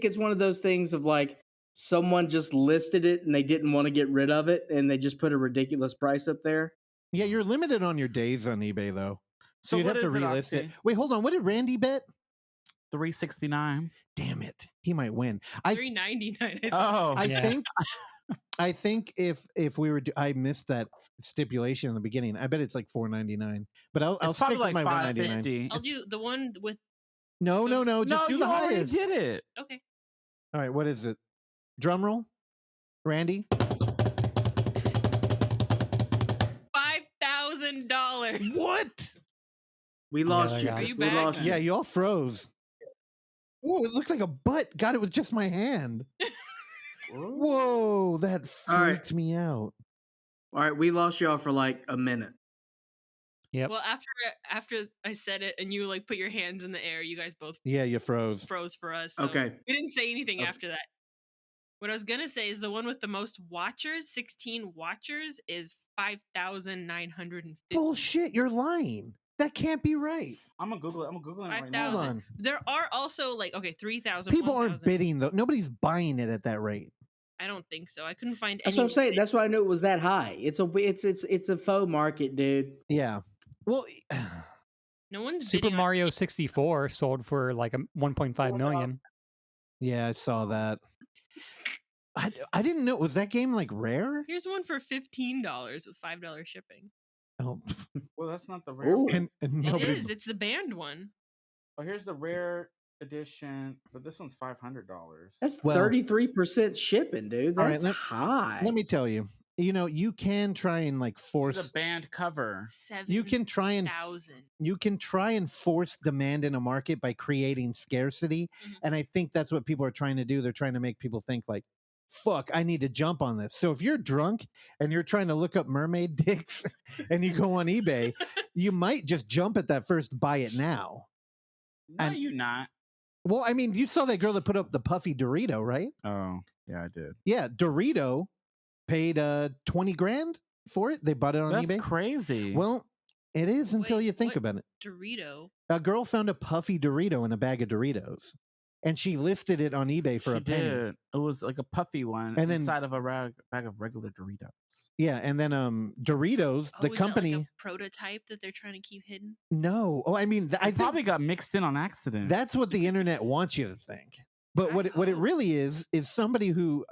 it's one of those things of like someone just listed it and they didn't want to get rid of it and they just put a ridiculous price up there. yeah, you're limited on your days on eBay though. So you'd what have to is it, relist it. Oxy? Wait, hold on. What did Randy bet? 369. Damn it. He might win. I $399. Oh, I Yeah. think I think if we were, I missed that stipulation in the beginning. I bet it's like $4.99, but I'll It's stick probably with like my $5.50. $1.99. I'll do the one with. No, just No, do you the already highest. did it. Okay. All right, what is it? Drum roll, Randy. $5,000. What? We Yeah, lost I you. got Are it. you We back? lost you. Yeah, you all froze. Oh, it looked like a butt. God, it was just my hand. Whoa, that All right. freaked me out. All right, we lost y'all for like a minute. Yep. Well, after I said it and you like put your hands in the air, you guys both Yeah, you froze. froze for us. So Okay. we didn't say anything Okay. after that. What I was gonna say is the one with the most watchers, 16 watchers, is 5,950. Bullshit, you're lying. That can't be right. I'm gonna Google it. I'm gonna Google it right Hold now. 5,000. on. There are also like 3,000. People aren't 1,000. bidding though. Nobody's buying it at that rate. I don't think so. I couldn't find That's any. what I'm saying. That's why I knew it was that high. It's a faux market, dude. Yeah. Well, No one's Super bidding on Mario 64 sold for like 1.5 million. yeah, I saw that. I didn't know. Was that game like rare? Here's one for $15 with $5 shipping. Oh, Well, that's not the rare. Ooh. one. and It nobody's. is. It's the banned one. Oh, here's the rare edition, but this one's $500. That's Well- 33% shipping, dude. All right, That's let- high. Let me tell you. You know, you can try and like This is force. a band cover. 7,000. You can try and force demand in a market by creating scarcity, Mhm. and I think that's what people are trying to do. They're trying to make people think like, "Fuck, I need to jump on this." So if you're drunk and you're trying to look up mermaid dicks and you go on eBay, you might just jump at that first buy it now. No, And- you not. Well, I mean, you saw that girl that put up the puffy Dorito, right? Oh, yeah, I did. Yeah, Dorito paid 20 grand for it. They bought it on That's eBay. crazy. Well, it is until Wait, you think what? about it. Dorito. A girl found a puffy Dorito in a bag of Doritos, and she listed it on eBay for she a penny. did. It was like a puffy one And then- inside of a bag of regular Doritos. Yeah, and then Doritos, Oh, the is that company. like a prototype that they're trying to keep hidden? No, oh, I mean, I I think probably got mixed in on accident. that's what the internet wants you to think. But what it Wow. really is somebody who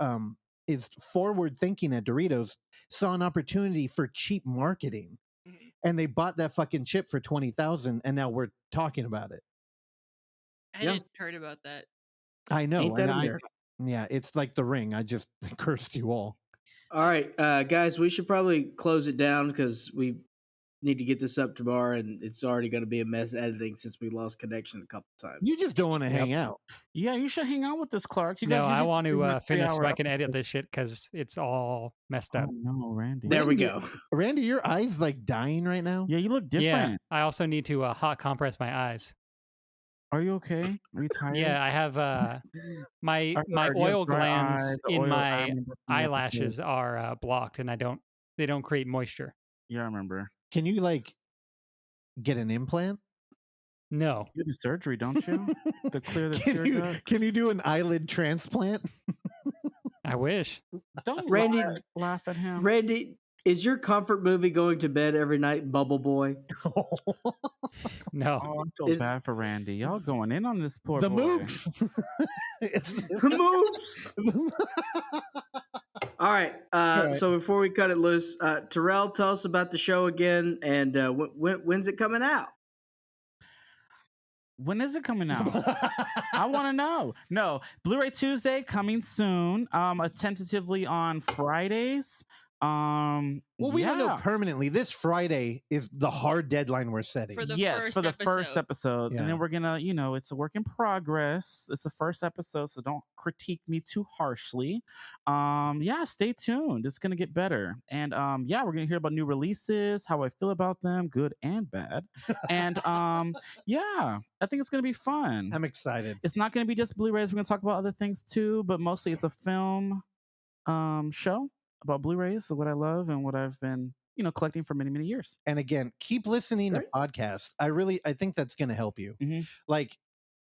is forward thinking at Doritos saw an opportunity for cheap marketing, Mhm. and they bought that fucking chip for 20,000, and now we're talking about it. I Yeah. hadn't heard about that. I know. Ain't that and a miracle? yeah, it's like The Ring. I just cursed you all. All right, guys, we should probably close it down because we need to get this up tomorrow, and it's already going to be a mess editing since we lost connection a couple times. You just don't want to Yep. hang out. Yeah, you should hang out with us, Clark. You No, guys I usually want do to like finish so 3-hour I can edit episodes. this shit because it's all messed Oh up. no, Randy. There we Randy- go. Randy, your eyes like dying right now. Yeah, you look Yeah, different. I also need to hot compress my eyes. Are you okay? Are you tired? Yeah, I have my Are- my are you have oil dry glands eyes? The in oil- I my remember from the eyelashes episode. are blocked, and they don't create moisture. Yeah, I remember. Can you like get an implant? No, You do surgery, don't you? To clear the tear Can duct? you do an eyelid transplant? I wish. Don't Randy- laugh at him. Randy, is your comfort movie going to bed every night, Bubble Boy? No. Oh, I feel Is- bad for Randy. Y'all going in on this poor the boy. mooks. It's- Moops. All right. right. So before we cut it loose, Terrell, tell us about the show again, and when's it coming out? When is it coming out? I want to know. No, Bluray Tuesday coming soon. Tentatively on Fridays. Well, we don't know yeah. permanently. This Friday is the hard deadline we're setting. For the yes, first for the first episode. episode. Yeah. And then we're gonna, it's a work in progress. It's the first episode, so don't critique me too harshly. Yeah, stay tuned. It's gonna get better. And yeah, we're gonna hear about new releases, how I feel about them, good and bad. And yeah, I think it's gonna be fun. I'm excited. It's not gonna be just Blu-rays. We're gonna talk about other things too, but mostly it's a film show about Blu-rays, so what I love and what I've been, collecting for many, many years. And again, keep listening Great. to podcasts. I think that's going to help you. Mhm. Like,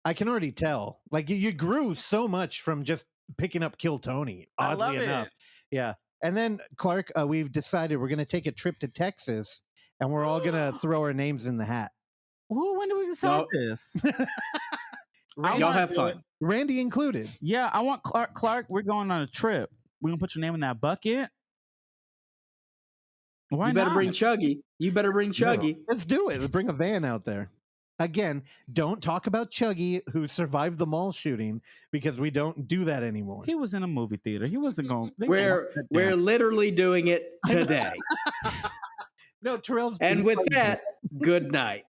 I can already tell. Like, you grew so much from just picking up Kill Tony. I Oddly love enough, it. yeah. And then Clark, we've decided we're going to take a trip to Texas, and we're all going to throw our names in the hat. Ooh, when did we decide Y'all- this? Y'all have fun. Randy included. Yeah, I want Clark. We're going on a trip. We're gonna put your name in that bucket. Why You better not? bring Chuggy. You better bring Chuggy. Let's do it. Let's bring a van out there. Again, don't talk about Chuggy, who survived the mall shooting, because we don't do that anymore. He was in a movie theater. He wasn't going. We're literally doing it today. No, Terrell's. And with that, good night.